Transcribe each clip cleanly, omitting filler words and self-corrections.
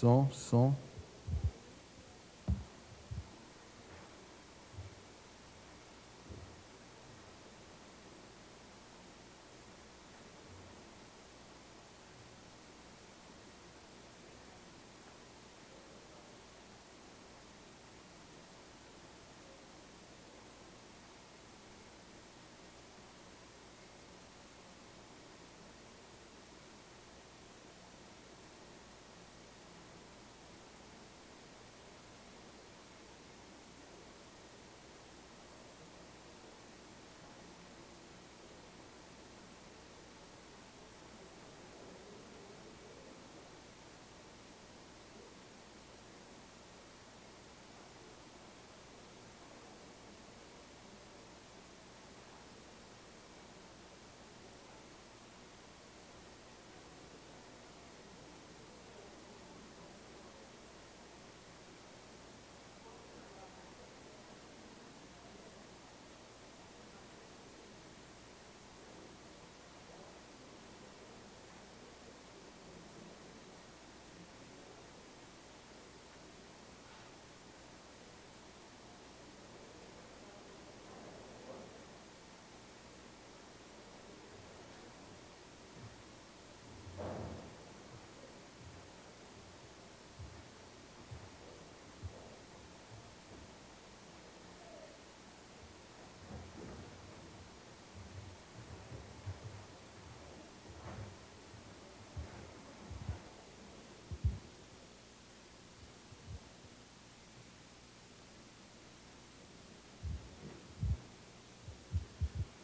Som.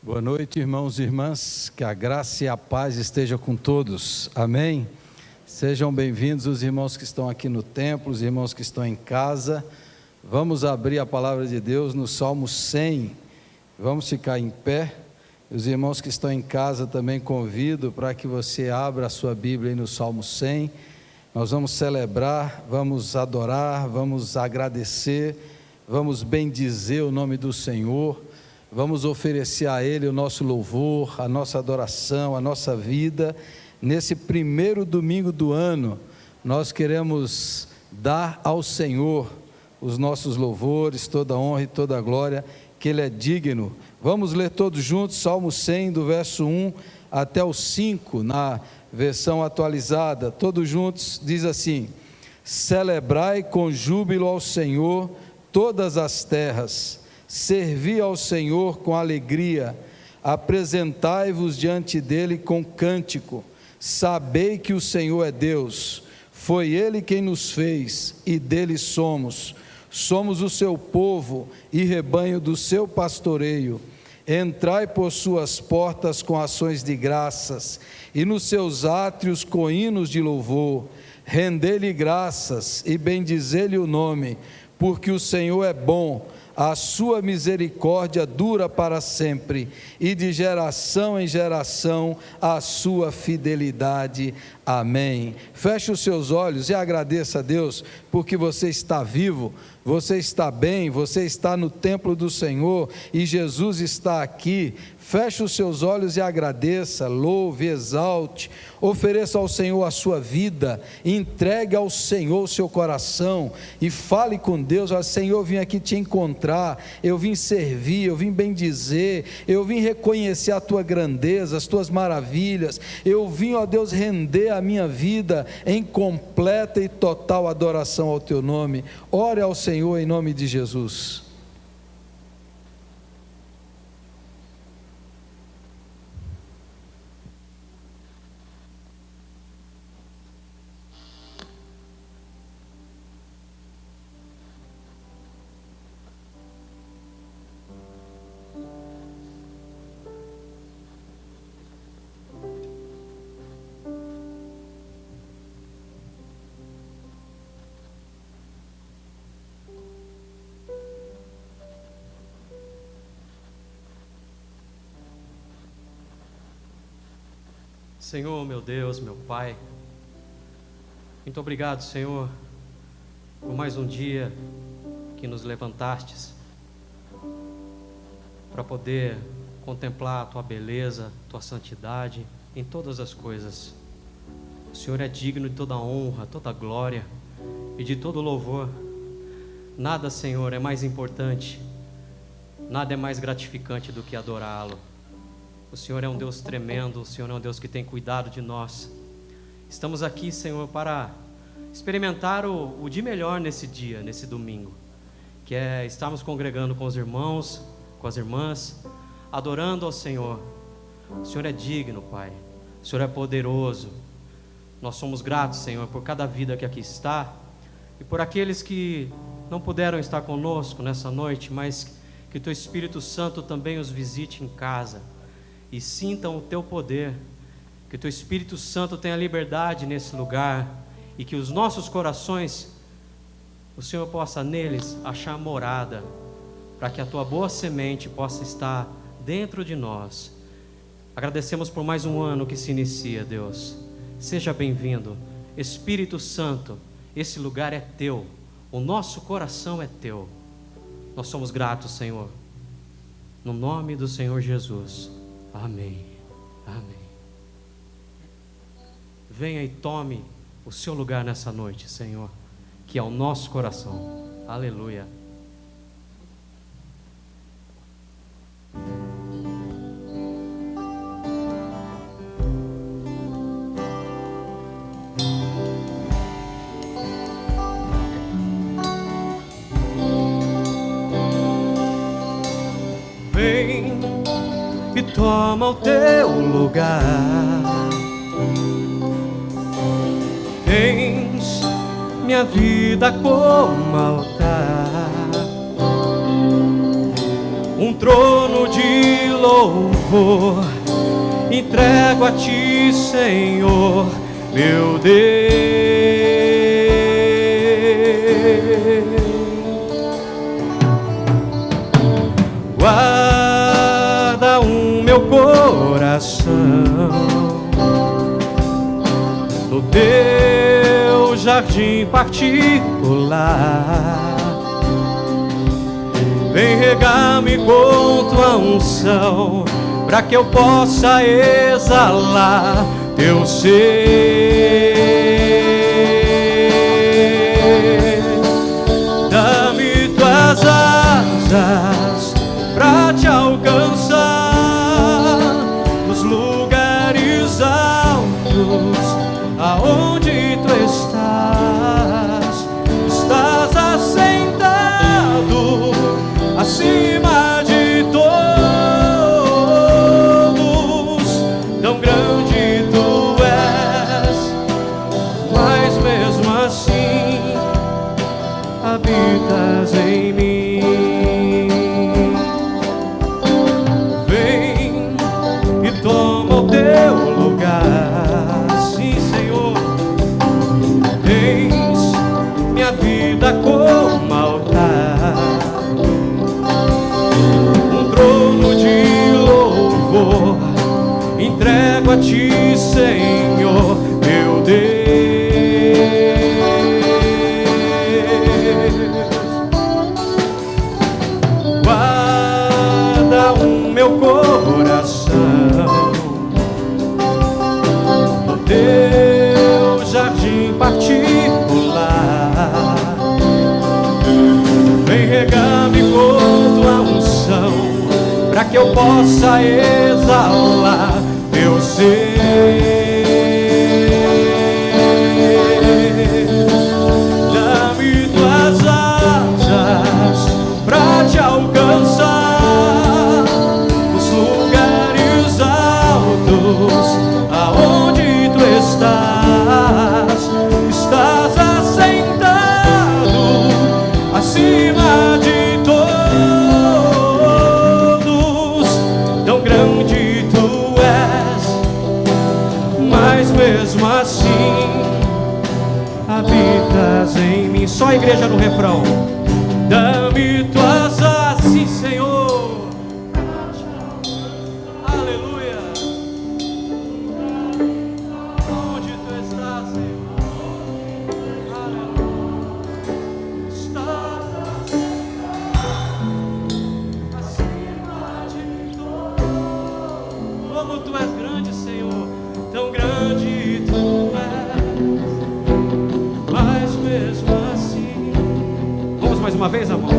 Boa noite, irmãos e irmãs, que a graça e a paz esteja com todos, amém? Sejam bem-vindos os irmãos que estão aqui no templo, os irmãos que estão em casa. Vamos abrir a palavra de Deus no Salmo 100, vamos ficar em pé. Os irmãos que estão em casa também convido para que você abra a sua Bíblia aí no Salmo 100. Nós vamos celebrar, vamos adorar, vamos agradecer, vamos bendizer o nome do Senhor. Vamos oferecer a Ele o nosso louvor, a nossa adoração, a nossa vida. Nesse primeiro domingo do ano, nós queremos dar ao Senhor os nossos louvores, toda a honra e toda a glória, que Ele é digno. Vamos ler todos juntos, Salmo 100, do verso 1 até o 5, na versão atualizada. Todos juntos, diz assim: celebrai com júbilo ao Senhor todas as terras, servi ao Senhor com alegria, apresentai-vos diante dele com cântico, sabei que o Senhor é Deus, foi Ele quem nos fez e dele somos o seu povo e rebanho do seu pastoreio. Entrai por suas portas com ações de graças e nos seus átrios com hinos de louvor, rendei-lhe graças e bendizei-lhe o nome, porque o Senhor é bom, a sua misericórdia dura para sempre, e de geração em geração a sua fidelidade. Amém. Feche os seus olhos e agradeça a Deus, porque você está vivo, você está bem, você está no templo do Senhor, e Jesus está aqui. Feche os seus olhos e agradeça, louve, exalte, ofereça ao Senhor a sua vida, entregue ao Senhor o seu coração e fale com Deus. Ó Senhor, eu vim aqui te encontrar, eu vim servir, eu vim bendizer, eu vim reconhecer a tua grandeza, as tuas maravilhas, eu vim, ó Deus, render a minha vida em completa e total adoração ao teu nome. Ore ao Senhor em nome de Jesus. Senhor, meu Deus, meu Pai, muito obrigado, Senhor, por mais um dia que nos levantastes para poder contemplar a Tua beleza, Tua santidade em todas as coisas. O Senhor é digno de toda honra, toda glória, e de todo louvor. Nada, Senhor, é mais importante, nada é mais gratificante do que adorá-lo. O Senhor é um Deus tremendo, o Senhor é um Deus que tem cuidado de nós. Estamos aqui, Senhor, para experimentar o de melhor nesse dia, nesse domingo, que é estarmos congregando com os irmãos, com as irmãs, adorando ao Senhor. O Senhor é digno, Pai, o Senhor é poderoso. Nós somos gratos, Senhor, por cada vida que aqui está e por aqueles que não puderam estar conosco nessa noite, mas que o Teu Espírito Santo também os visite em casa e sintam o Teu poder, que o Teu Espírito Santo tenha liberdade nesse lugar e que os nossos corações, o Senhor possa neles achar morada, para que a Tua boa semente possa estar dentro de nós. Agradecemos por mais um ano que se inicia, Deus. Seja bem-vindo, Espírito Santo, esse lugar é Teu, o nosso coração é Teu. Nós somos gratos, Senhor, no nome do Senhor Jesus. Amém. Amém. Venha e tome o seu lugar nessa noite, Senhor, que é o nosso coração. Aleluia. Vem e toma o teu lugar. Tens minha vida como altar, um trono de louvor, entrego a Ti, Senhor, meu Deus. Guarda o meu coração no Teu jardim particular. Vem regar-me com Tua unção, para que eu possa exalar Teu ser. Dá-me Tuas asas para Te alcançar nos lugares altos, aonde Tu estás. Estás assentado acima de todos, tão grande Tu és, mas mesmo assim habitas em mim. Vem e toma o Teu lugar, sim, Senhor. Tens minha vida como altar, um trono de louvor, entrego a Ti, Senhor, meu Deus. Guarda o meu coração no Teu jardim particular. Vem regar-me com Tua unção, para que eu possa exalar Teu ser. Dá-me Tuas asas para Te alcançar os lugares altos, aonde Tu estás. Estás assentado acima de todos, tão grande Tu és, mas mesmo assim habitas em mim. Só a igreja no refrão. Dá-me Tuas asas, sim, Senhor. Aleluia. Onde Tu estás, Senhor? Aleluia. Estás acima de todos. Como Tu és grande, Senhor, tão grande Tu és, mas mesmo assim uma vez, amor.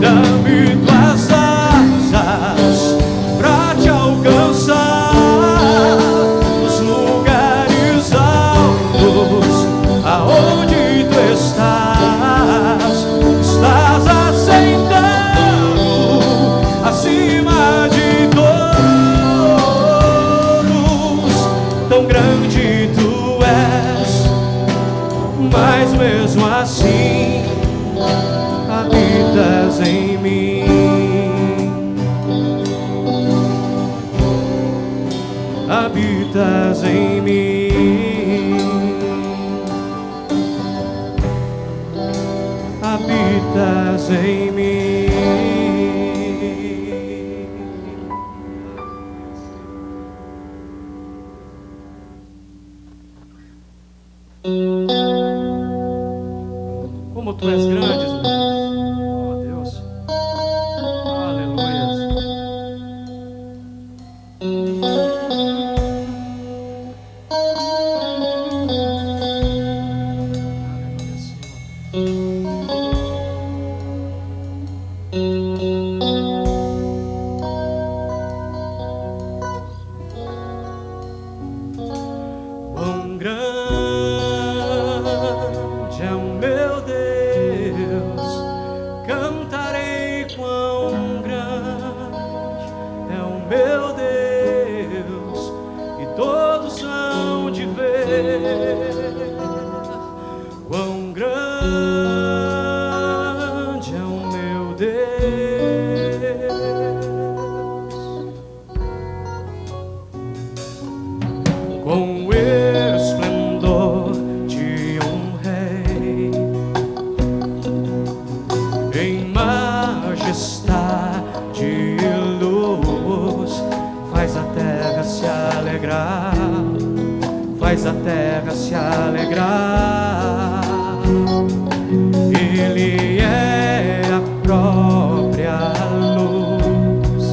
Dá-me tuas asas pra te alcançar nos lugares altos, aonde tu estás. Estás assentado acima de todos. Tão grande tu és, mas mesmo assim habitas em mim. Habitas em mim. Habitas em mim. Como tu és grande, meu Deus. Oh, Deus. Aleluia. Quão grande é o meu Deus, cantarei quão grande é o meu Deus, e todos hão de ver quão grande é o meu Deus. Com o esplendor de um rei, em majestade e luz, faz a terra se alegrar, faz a terra se alegrar. Ele é a própria luz,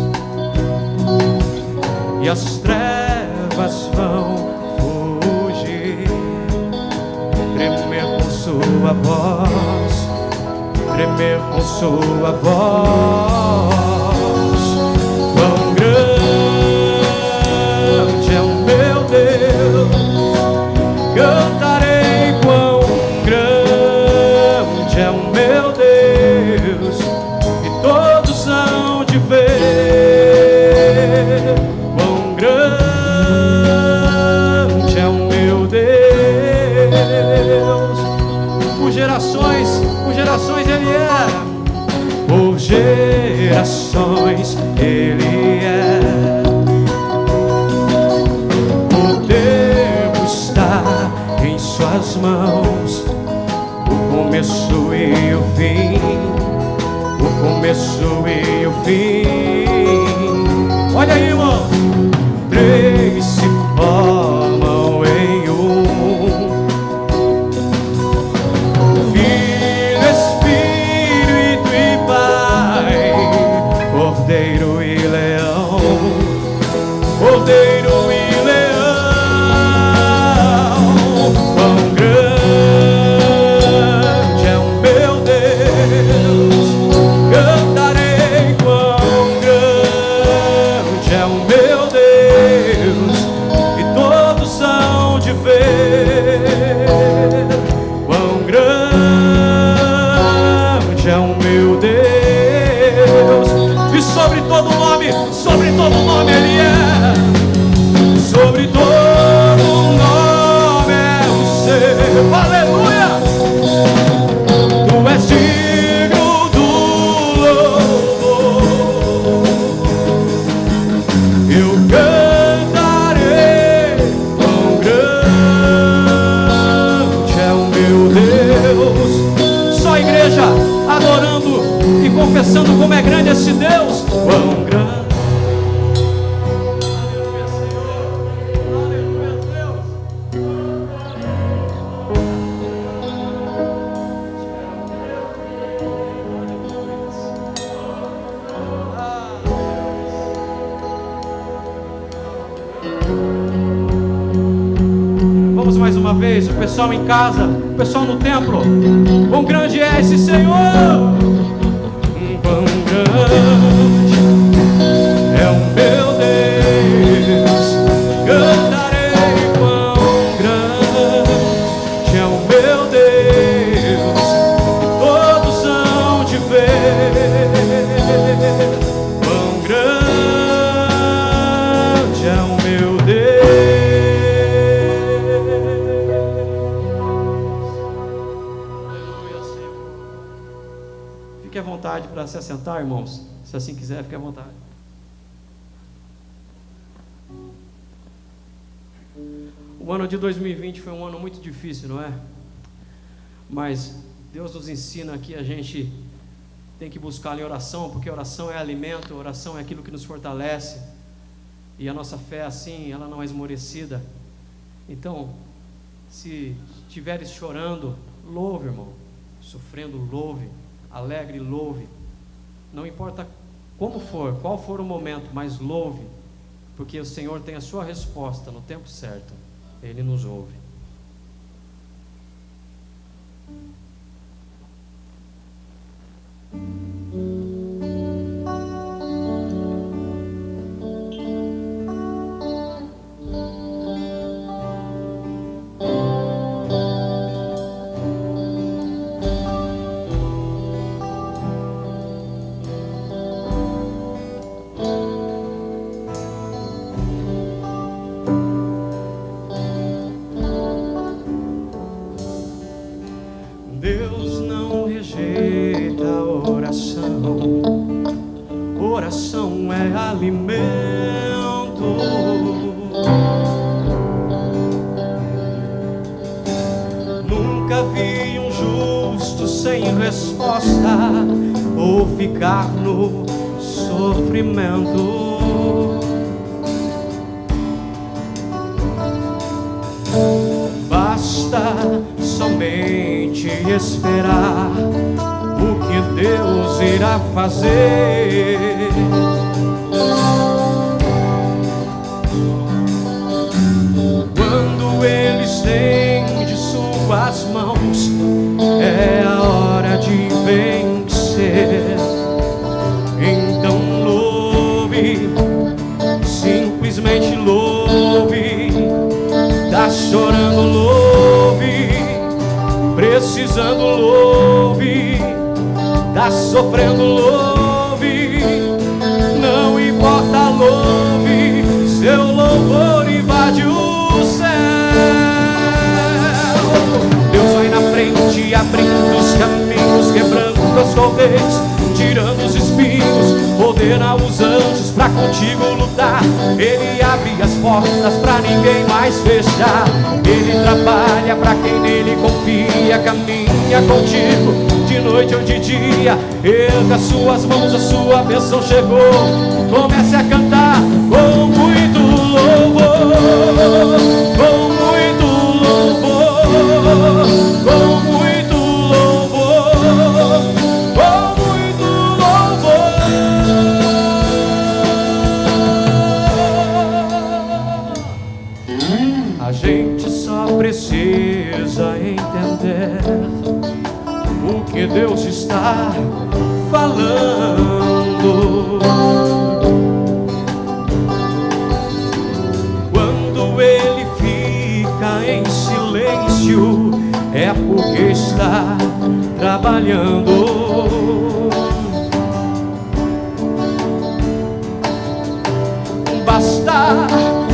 e as trevas vão fugir, tremer com sua voz, tremer com sua voz. Quão grande é o meu Deus, cantarei quão grande é o meu Deus, e todos hão de ver quão grande é o meu Deus. Por gerações Ele é. Por gerações Ele é. O tempo está em suas mãos, o começo e o fim, o começo e o fim. Olha aí, irmão. Três se formam em um: Filho, Espírito e Pai, Cordeiro e Leão, Cordeiro e Leão. Quão grande é o meu Deus, cantarei quão grande é o meu Deus, e todos hão de ver quão grande é o meu Deus. E sobre todo nome Ele é. Sobre todo nome é o seu. Aleluia! Tu és digno do louvor. Eu cantarei quão grande é o meu Deus. Só a igreja adorando e confessando como é grande esse Deus. Quão grande. Aleluia, Senhor. Aleluia, Deus. Vamos mais uma uma vez, o pessoal em casa, o pessoal no templo. Quão grande é esse Senhor! Quão grande é o meu Deus, cantarei. Quão grande é o meu Deus, todos hão de ver. Quão grande é o meu Deus. Aleluia, Senhor. Fique à vontade para se assentar, irmãos. Se assim quiser, fique à vontade. O ano de 2020 foi um ano muito difícil, não é? Mas Deus nos ensina que a gente tem que buscar em oração, porque oração é alimento, oração é aquilo que nos fortalece. E a nossa fé, assim, ela não é esmorecida. Então, se estiveres chorando, louve, irmão. Sofrendo, louve. Alegre, louve. Não importa como for, qual for o momento, mas louve, porque o Senhor tem a sua resposta no tempo certo. Ele nos ouve. Deus não rejeita a oração. Oração é alimento. Nunca vi um justo sem resposta ou ficar no sofrimento. Basta somente esperar o que Deus irá fazer. Quando Ele estende suas mãos, é a hora de vencer. Então louve, simplesmente louve. Tá chorando, louve. Precisando, louve. Tá sofrendo, louve. Não importa, louve. Seu louvor invade o céu. Deus vai na frente, abrindo os caminhos, quebrando as correntes, tirando os espinhos, ordena os anjos pra contigo lutar. Ele abre as portas pra ninguém mais fechar. Ele trabalha pra quem nele confia, caminha contigo de noite ou de dia. Erga suas mãos, a sua bênção chegou. Comece a cantar com muito louvor, com muito louvor, com muito louvor, com muito louvor. A gente só precisa entender o que Deus está falando. Quando Ele fica em silêncio, é porque está trabalhando. Basta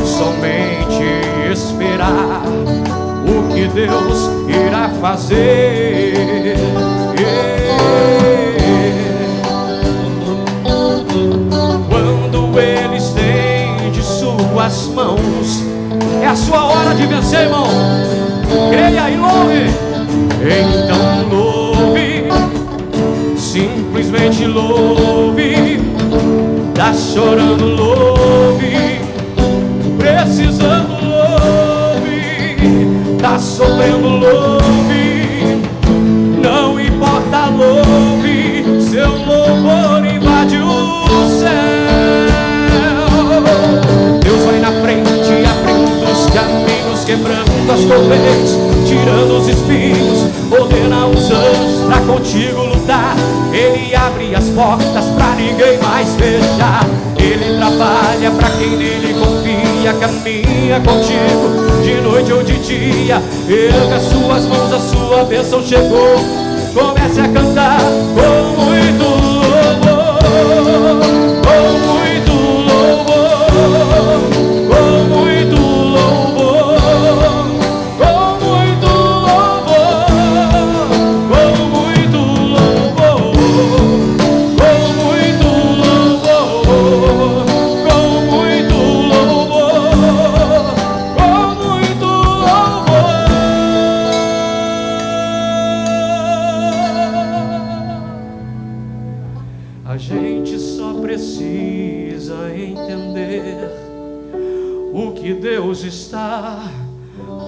somente esperar o que Deus irá fazer. Quando Ele estende suas mãos, é a sua hora de vencer, irmão. Creia e louve. Então louve, simplesmente louve. Tá chorando, louve. Precisando, louve. Tá sofrendo, louve. Não importa, louve. Seu louvor invade o céu. Deus vai na frente, abrindo os caminhos, quebrando as correntes, portas pra ninguém mais fechar. Ele trabalha pra quem nele confia, caminha contigo de noite ou de dia. Erga as suas mãos, a sua bênção chegou. Comece a cantar com muito louvor, com muito louvor, com muito louvor, com muito louvor, com muito louvor, com muito louvor, com muito louvor, com muito louvor. A gente só precisa entender o que Deus está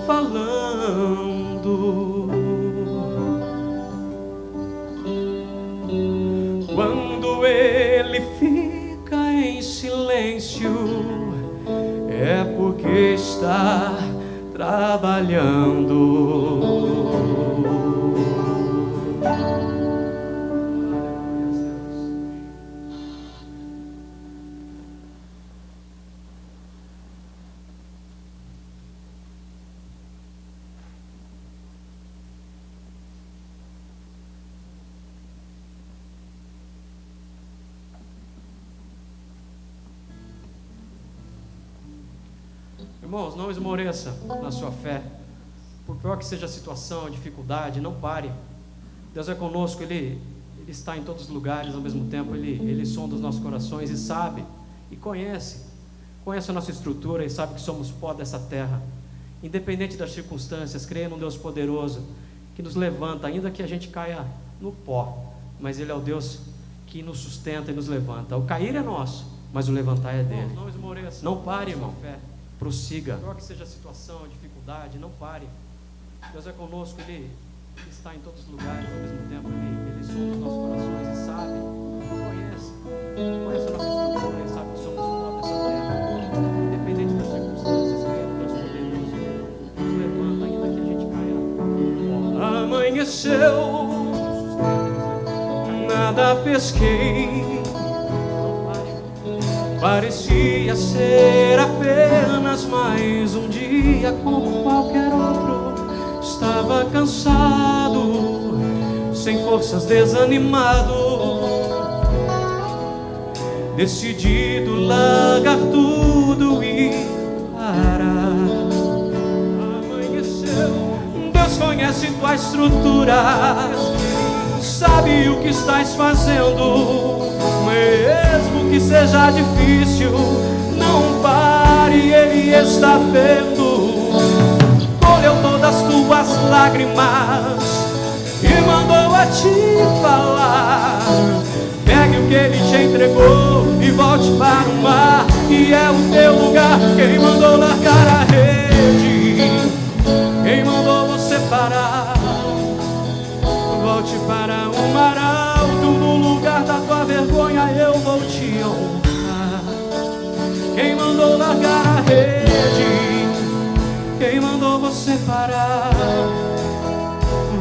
falando. Quando Ele fica em silêncio, é porque está trabalhando. Irmãos, não esmoreça na sua fé. Por pior que seja a situação, a dificuldade, não pare. Deus é conosco, Ele está em todos os lugares ao mesmo tempo. Ele sonda os nossos corações e sabe, e conhece a nossa estrutura e sabe que somos pó dessa terra. Independente das circunstâncias, creia num Deus poderoso que nos levanta, ainda que a gente caia no pó, mas Ele é o Deus que nos sustenta e nos levanta. O cair é nosso, mas o levantar é dele. Não esmoreça. Não pare, irmão. Prossiga. Por pior que seja a situação, a dificuldade, não pare. Deus é conosco, Ele está em todos os lugares ao mesmo tempo. Ele sonda os nossos corações e sabe, conhece a nossa estrutura e sabe que somos o pó dessa terra. Independente das circunstâncias, creia no Deus poderoso, nos levanta, ainda que a gente caia. Amanheceu, nada pesquei. Parecia ser apenas mais um dia como qualquer outro. Estava cansado, sem forças, desanimado, decidido largar tudo e parar. Amanheceu, Deus conhece tua estrutura, sabe o que estás fazendo. Mesmo que seja difícil, não pare, Ele está vendo. Colheu todas as tuas lágrimas e mandou a te falar. Pegue o que Ele te entregou e volte para o mar, que é o teu lugar. Quem mandou largar a rede? Quem mandou você parar? Volte para o mar alto, no lugar da tua vergonha eu vou te honrar. Quem mandou largar a rede? Quem mandou você parar?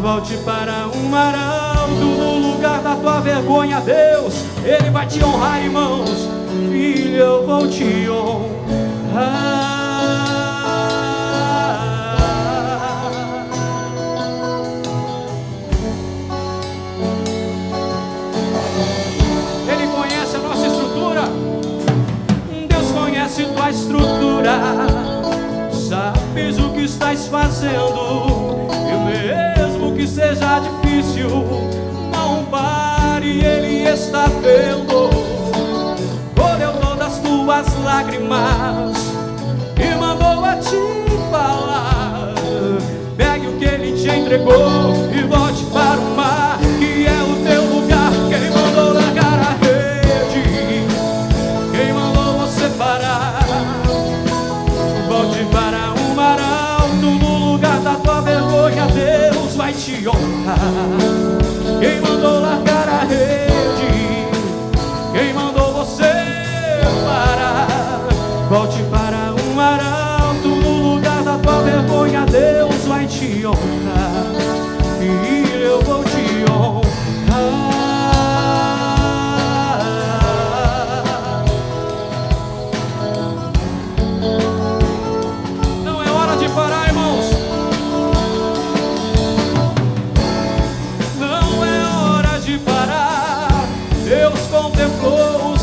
Volte para o mar alto, no lugar da tua vergonha. Deus, Ele vai te honrar, irmãos. Filho, eu vou te honrar. Tua estrutura, sabes o que estás fazendo, e mesmo que seja difícil, não pare, Ele está vendo. Colheu todas as tuas lágrimas e mandou a te falar. Pegue o que Ele te entregou e volte para o mar, que é o teu lugar. Quem mandou largar a rede? Quem mandou você parar? Volte para o mar alto, no lugar da tua vergonha. Deus vai te honrar. Quem mandou largar a rede? Quem mandou você parar? Volte para o mar alto, no lugar da tua vergonha. Deus vai te honrar. E eu vou te honrar.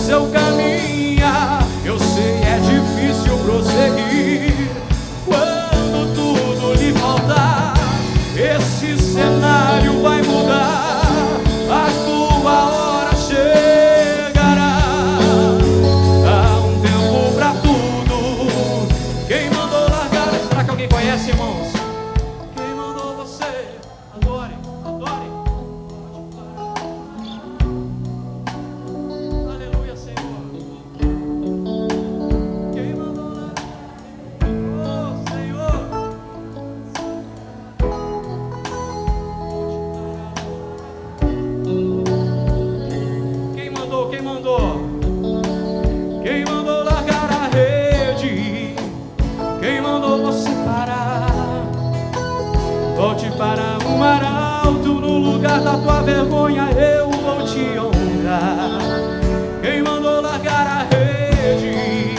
seu caminhar. Eu sei, é difícil prosseguir quando tudo lhe faltar. Esse cenário vai mudar, a tua hora chegará. Há um tempo pra tudo. Quem mandou largar? Será que alguém conhece, irmãos? Quem mandou você? Adore, adore. Aleluia, Senhor. Quem mandou largar? Oh, Senhor. Quem mandou? Quem mandou? Quem mandou largar a rede? Quem mandou você parar? Volte para o mar alto, no lugar da tua vergonha eu vou te honrar. Quem mandou largar a rede?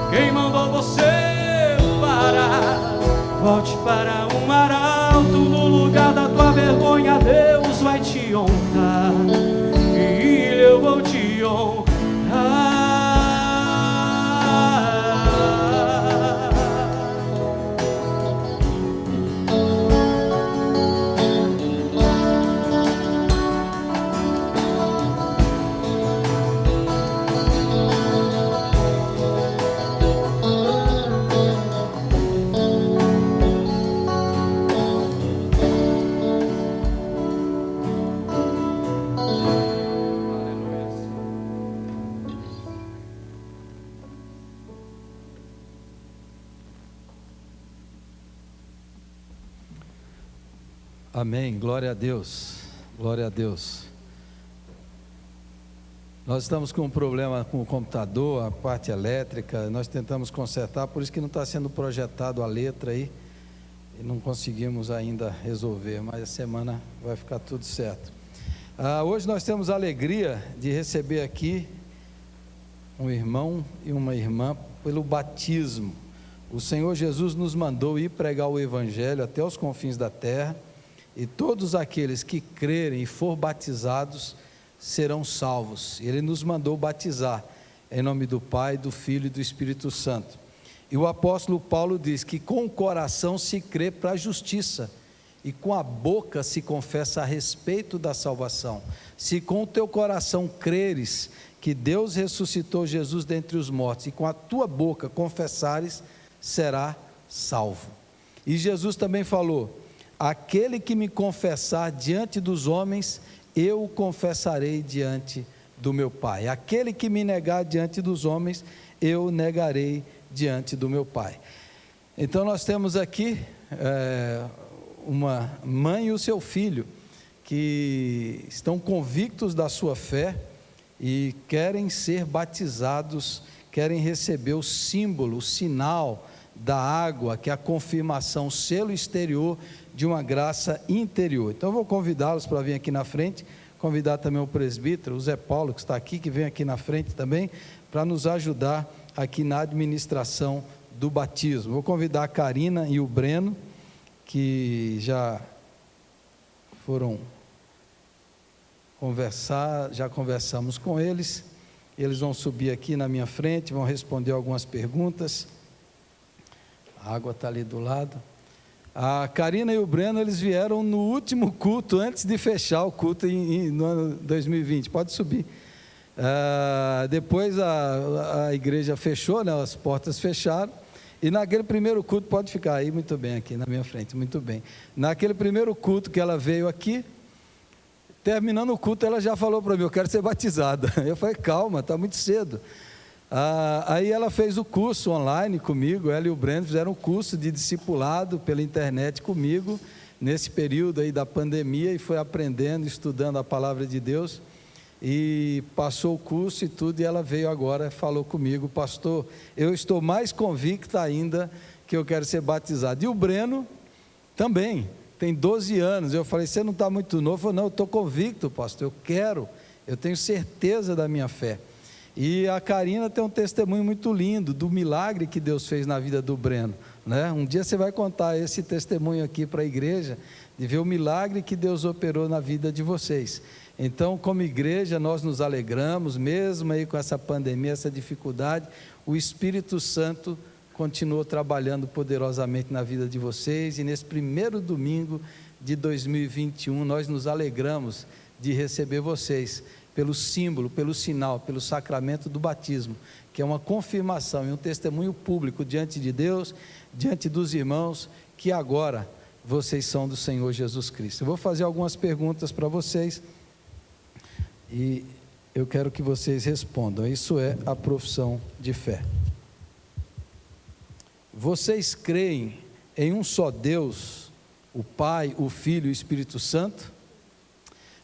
Quem mandou você parar? Volte para o mar alto, no lugar da tua vergonha Deus vai te honrar. Filho, eu vou te honrar. Amém, glória a Deus, glória a Deus. Nós estamos com um problema com o computador, a parte elétrica, nós tentamos consertar, por isso que não está sendo projetado a letra aí, e não conseguimos ainda resolver, mas a semana vai ficar tudo certo. Hoje nós temos a alegria de receber aqui um irmão e uma irmã pelo batismo. O Senhor Jesus nos mandou ir pregar o Evangelho até os confins da terra, e todos aqueles que crerem e for batizados serão salvos. Ele nos mandou batizar em nome do Pai, do Filho e do Espírito Santo. E o apóstolo Paulo diz que com o coração se crê para a justiça e com a boca se confessa a respeito da salvação. Se com o teu coração creres que Deus ressuscitou Jesus dentre os mortos e com a tua boca confessares, será salvo. E Jesus também falou: aquele que me confessar diante dos homens, eu o confessarei diante do meu Pai. Aquele que me negar diante dos homens, eu o negarei diante do meu Pai. Então nós temos aqui uma mãe e o seu filho, que estão convictos da sua fé e querem ser batizados, querem receber o símbolo, o sinal da água, que é a confirmação, o selo exterior de uma graça interior. Então eu vou convidá-los para vir aqui na frente, convidar também o presbítero, o Zé Paulo, que está aqui, que vem aqui na frente também, para nos ajudar aqui na administração do batismo. Vou convidar a Karina e o Breno, que já foram conversar, já conversamos com eles, eles vão subir aqui na minha frente, vão responder algumas perguntas. A água está ali do lado. A Karina e o Breno, eles vieram no último culto, antes de fechar o culto no ano 2020, pode subir. Depois a igreja fechou, né, as portas fecharam, e naquele primeiro culto, pode ficar aí, muito bem, aqui na minha frente, muito bem. Naquele primeiro culto que ela veio aqui, terminando o culto, ela já falou para mim: eu quero ser batizada. Eu falei: calma, está muito cedo. Aí ela fez o curso online comigo, ela e o Breno fizeram um curso de discipulado pela internet comigo, nesse período aí da pandemia, e foi aprendendo, estudando a palavra de Deus, e passou o curso e tudo, e ela veio agora, falou comigo: pastor, eu estou mais convicta ainda que eu quero ser batizado. E o Breno também, tem 12 anos, eu falei: você não está muito novo? Eu falei: não, eu estou convicto, pastor, eu quero, eu tenho certeza da minha fé. E a Karina tem um testemunho muito lindo, do milagre que Deus fez na vida do Breno. né? Um dia você vai contar esse testemunho aqui para a igreja, de ver o milagre que Deus operou na vida de vocês. Então, como igreja, nós nos alegramos, mesmo aí com essa pandemia, essa dificuldade, o Espírito Santo continuou trabalhando poderosamente na vida de vocês, e nesse primeiro domingo de 2021, nós nos alegramos de receber vocês, pelo símbolo, pelo sinal, pelo sacramento do batismo, que é uma confirmação e um testemunho público diante de Deus, diante dos irmãos, que agora vocês são do Senhor Jesus Cristo. Eu vou fazer algumas perguntas para vocês, e eu quero que vocês respondam. Isso é a profissão de fé. Vocês creem em um só Deus, o Pai, o Filho e o Espírito Santo?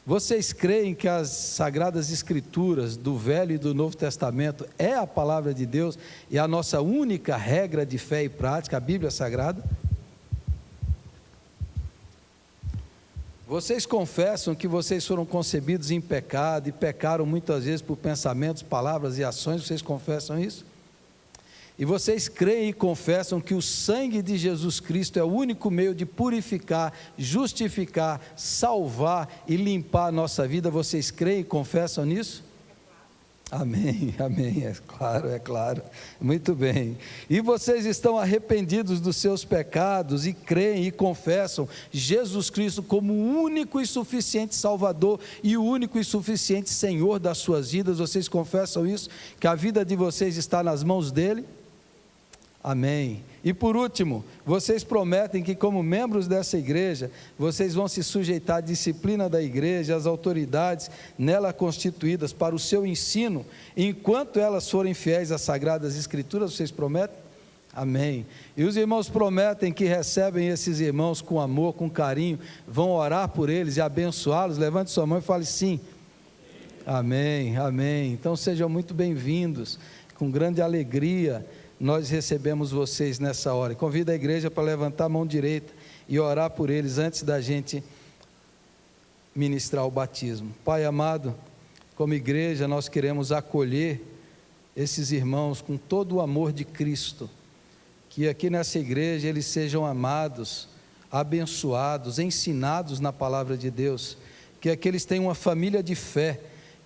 Vocês creem que as Sagradas Escrituras do Velho e do Novo Testamento é a palavra de Deus e a nossa única regra de fé e prática, a Bíblia Sagrada? Vocês confessam que vocês foram concebidos em pecado e pecaram muitas vezes por pensamentos, palavras e ações? Vocês confessam isso? E vocês creem e confessam que o sangue de Jesus Cristo é o único meio de purificar, justificar, salvar e limpar a nossa vida? Vocês creem e confessam nisso? Amém, amém, é claro, muito bem. E vocês estão arrependidos dos seus pecados e creem e confessam Jesus Cristo como o único e suficiente Salvador e o único e suficiente Senhor das suas vidas? Vocês confessam isso? Que a vida de vocês está nas mãos dele? Amém. E por último, vocês prometem que, como membros dessa igreja, vocês vão se sujeitar à disciplina da igreja, às autoridades nela constituídas para o seu ensino, enquanto elas forem fiéis às Sagradas Escrituras? Vocês prometem? Amém. E os irmãos prometem que recebem esses irmãos com amor, com carinho, vão orar por eles e abençoá-los? Levante sua mão e fale sim. Amém, amém. Então sejam muito bem-vindos, com grande alegria nós recebemos vocês nessa hora. Convido a igreja para levantar a mão direita e orar por eles antes da gente ministrar o batismo. Pai amado, como igreja nós queremos acolher esses irmãos com todo o amor de Cristo, que aqui nessa igreja eles sejam amados, abençoados, ensinados na palavra de Deus, que aqui eles tenham uma família de fé,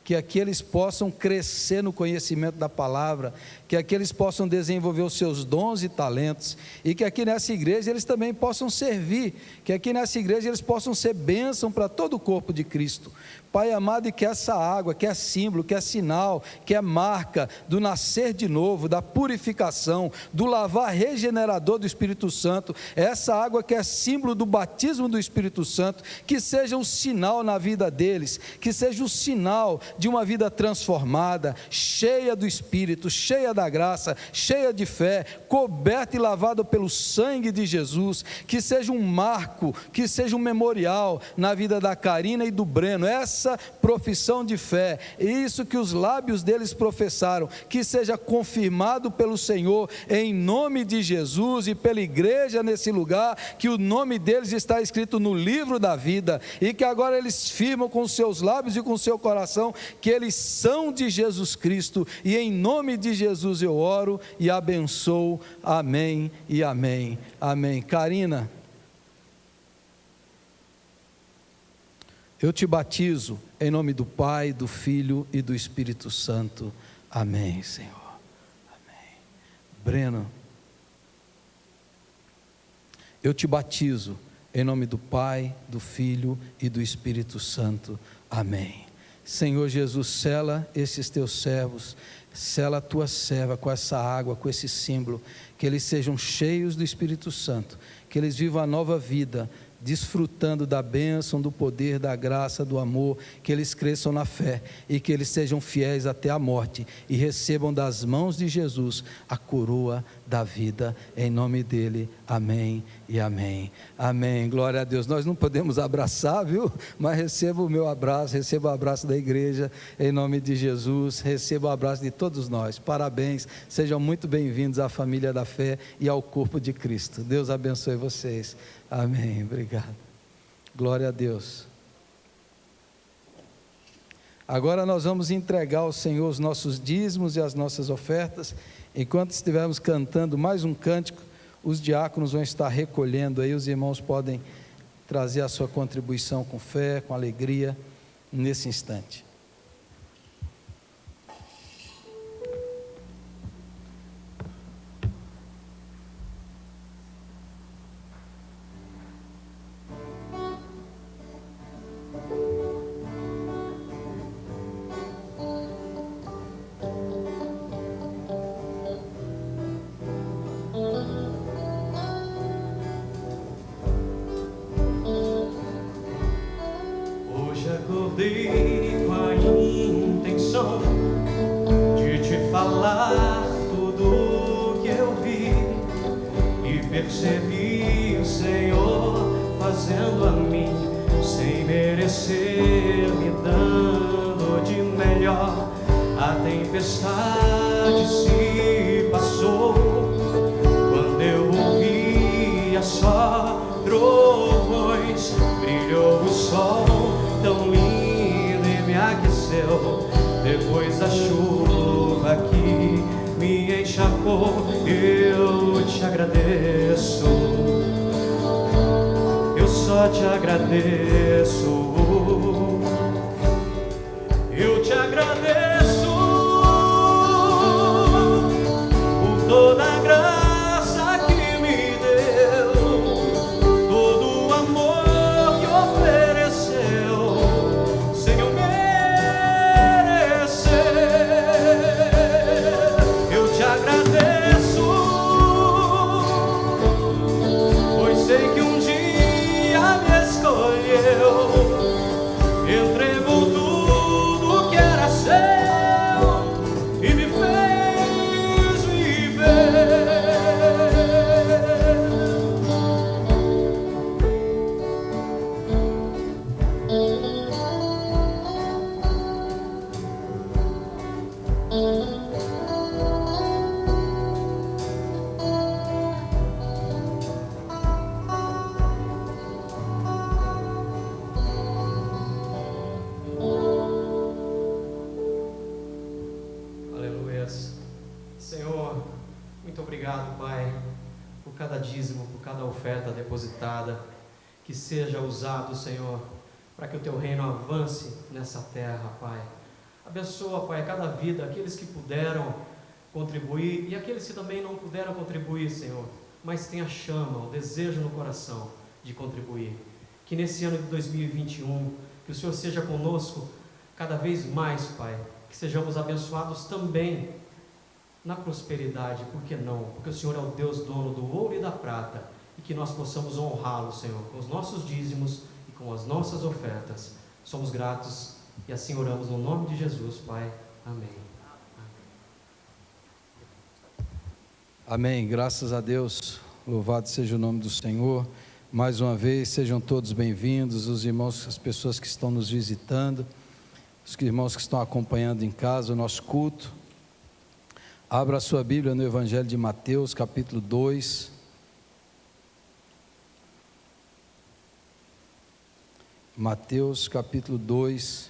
que aqui eles possam crescer no conhecimento da palavra, que aqui eles possam desenvolver os seus dons e talentos, e que aqui nessa igreja eles também possam servir, que aqui nessa igreja eles possam ser bênção para todo o corpo de Cristo. Pai amado, e que essa água, que é símbolo, que é sinal, que é marca do nascer de novo, da purificação, do lavar regenerador do Espírito Santo, essa água que é símbolo do batismo do Espírito Santo, que seja um sinal na vida deles, que seja um sinal de uma vida transformada, cheia do Espírito, cheia da graça, cheia de fé, coberta e lavada pelo sangue de Jesus, que seja um marco, que seja um memorial na vida da Karina e do Breno, essa profissão de fé, isso que os lábios deles professaram, que seja confirmado pelo Senhor, em nome de Jesus, e pela igreja nesse lugar, que o nome deles está escrito no livro da vida, e que agora eles firmam com os seus lábios e com o seu coração, que eles são de Jesus Cristo, e em nome de Jesus eu oro e abençoo, amém e amém, amém. Karina, eu te batizo em nome do Pai, do Filho e do Espírito Santo, amém, Senhor, amém. Breno, eu te batizo em nome do Pai, do Filho e do Espírito Santo, amém. Senhor Jesus, sela esses teus servos, sela a tua serva com essa água, com esse símbolo, que eles sejam cheios do Espírito Santo, que eles vivam a nova vida, desfrutando da bênção, do poder, da graça, do amor, que eles cresçam na fé e que eles sejam fiéis até a morte e recebam das mãos de Jesus a coroa da vida, em nome dele, amém e amém, amém. Glória a Deus. Nós não podemos abraçar, viu? Mas receba o meu abraço, receba o abraço da igreja, em nome de Jesus, receba o abraço de todos nós. Parabéns, sejam muito bem-vindos à família da fé e ao corpo de Cristo. Deus abençoe vocês. Amém, obrigado. Glória a Deus. Agora nós vamos entregar ao Senhor os nossos dízimos e as nossas ofertas. Enquanto estivermos cantando mais um cântico, Os diáconos vão estar recolhendo aí, os irmãos podem trazer a sua contribuição com fé, com alegria, nesse instante. Acordei com a intenção de te falar tudo que eu vi e percebi o Senhor fazendo a mim sem merecer, me dando de melhor. A tempestade se passou quando eu ouvia só trovões, brilhou o sol tão lindo e me aqueceu. Depois da chuva que me encharcou, eu te agradeço, eu só te agradeço, eu te agradeço por toda a graça que me deu, todo o amor que ofereceu sem eu merecer. Eu te agradeço, pois sei que um dia me escolheu, entregou tudo que era seu e me fez viver. Aleluias. Senhor, muito obrigado, Pai, por cada dízimo, por cada oferta depositada, que seja usado, Senhor, para que o Teu reino avance nessa terra, Pai. Abençoa, Pai, cada vida, aqueles que puderam contribuir e aqueles que também não puderam contribuir, Senhor, mas tem a chama, o desejo no coração de contribuir. Que nesse ano de 2021, que o Senhor seja conosco cada vez mais, Pai, que sejamos abençoados também na prosperidade, por que não? Porque o Senhor é o Deus dono do ouro e da prata, e que nós possamos honrá-lo, Senhor, com os nossos dízimos e com as nossas ofertas. Somos gratos e assim oramos no nome de Jesus, Pai. Amém. Amém, graças a Deus, louvado seja o nome do Senhor. Mais uma vez, sejam todos bem-vindos, os irmãos, as pessoas que estão nos visitando, os irmãos que estão acompanhando em casa o nosso culto. Abra a sua Bíblia no Evangelho de Mateus, capítulo 2. Mateus, capítulo 2.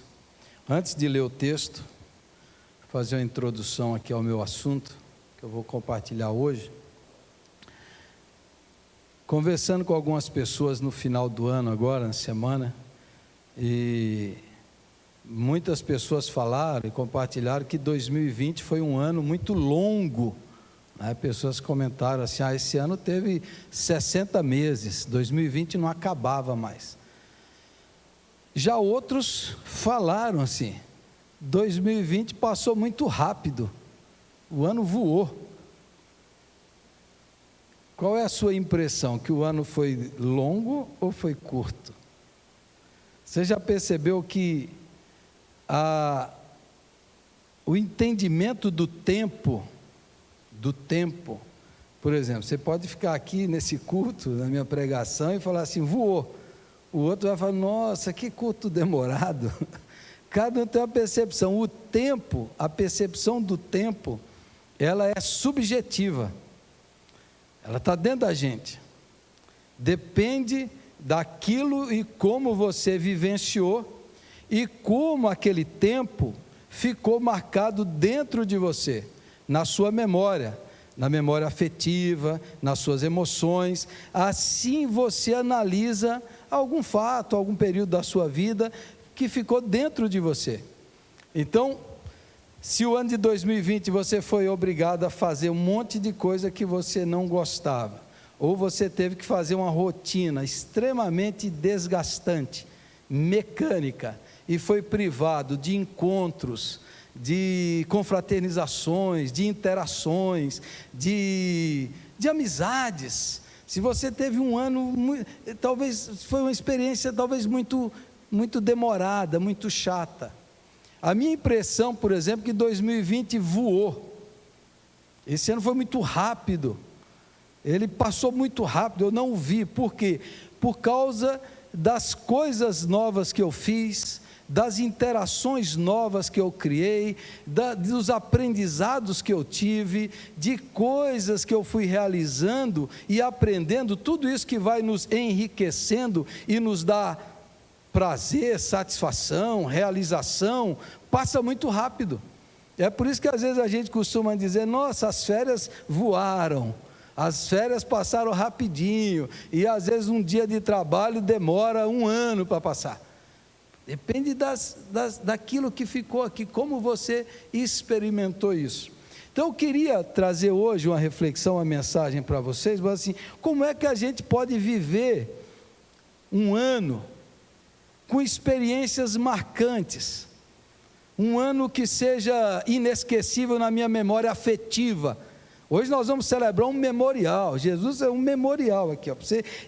Antes de ler o texto, vou fazer uma introdução aqui ao meu assunto, que eu vou compartilhar hoje. Conversando com algumas pessoas no final do ano agora, na semana, e muitas pessoas falaram e compartilharam que 2020 foi um ano muito longo, né? Pessoas comentaram assim, esse ano teve 60 meses, 2020 não acabava mais. Já outros falaram assim, 2020 passou muito rápido, o ano voou. Qual é a sua impressão? Que o ano foi longo ou foi curto? Você já percebeu que o entendimento do tempo, por exemplo, você pode ficar aqui nesse culto, na minha pregação, e falar assim, voou. O outro vai falar, nossa, que culto demorado. Cada um tem uma percepção. O tempo, a percepção do tempo, ela é subjetiva. Ela está dentro da gente. Depende daquilo e como você vivenciou e como aquele tempo ficou marcado dentro de você, na sua memória, na memória afetiva, nas suas emoções. Assim você analisa algum fato, algum período da sua vida que ficou dentro de você. Então, se o ano de 2020 você foi obrigado a fazer um monte de coisa que você não gostava, ou você teve que fazer uma rotina extremamente desgastante, mecânica, e foi privado de encontros, de confraternizações, de interações, de amizades. Se você teve um ano, talvez foi uma experiência talvez muito demorada, muito chata. A minha impressão, por exemplo, que 2020 voou. Esse ano foi muito rápido. Ele passou muito rápido, eu não o vi. Por quê? Por causa das coisas novas que eu fiz, das interações novas que eu criei, dos aprendizados que eu tive, de coisas que eu fui realizando e aprendendo, tudo isso que vai nos enriquecendo e nos dá prazer, satisfação, realização, passa muito rápido. É por isso que às vezes a gente costuma dizer: nossa, as férias voaram, as férias passaram rapidinho, e às vezes um dia de trabalho demora 1 ano para passar. Depende daquilo que ficou aqui, como você experimentou isso. Então eu queria trazer hoje uma reflexão, uma mensagem para vocês, mas assim, como é que a gente pode viver um ano com experiências marcantes, um ano que seja inesquecível na minha memória afetiva. Hoje nós vamos celebrar um memorial. Jesus é um memorial aqui, ó.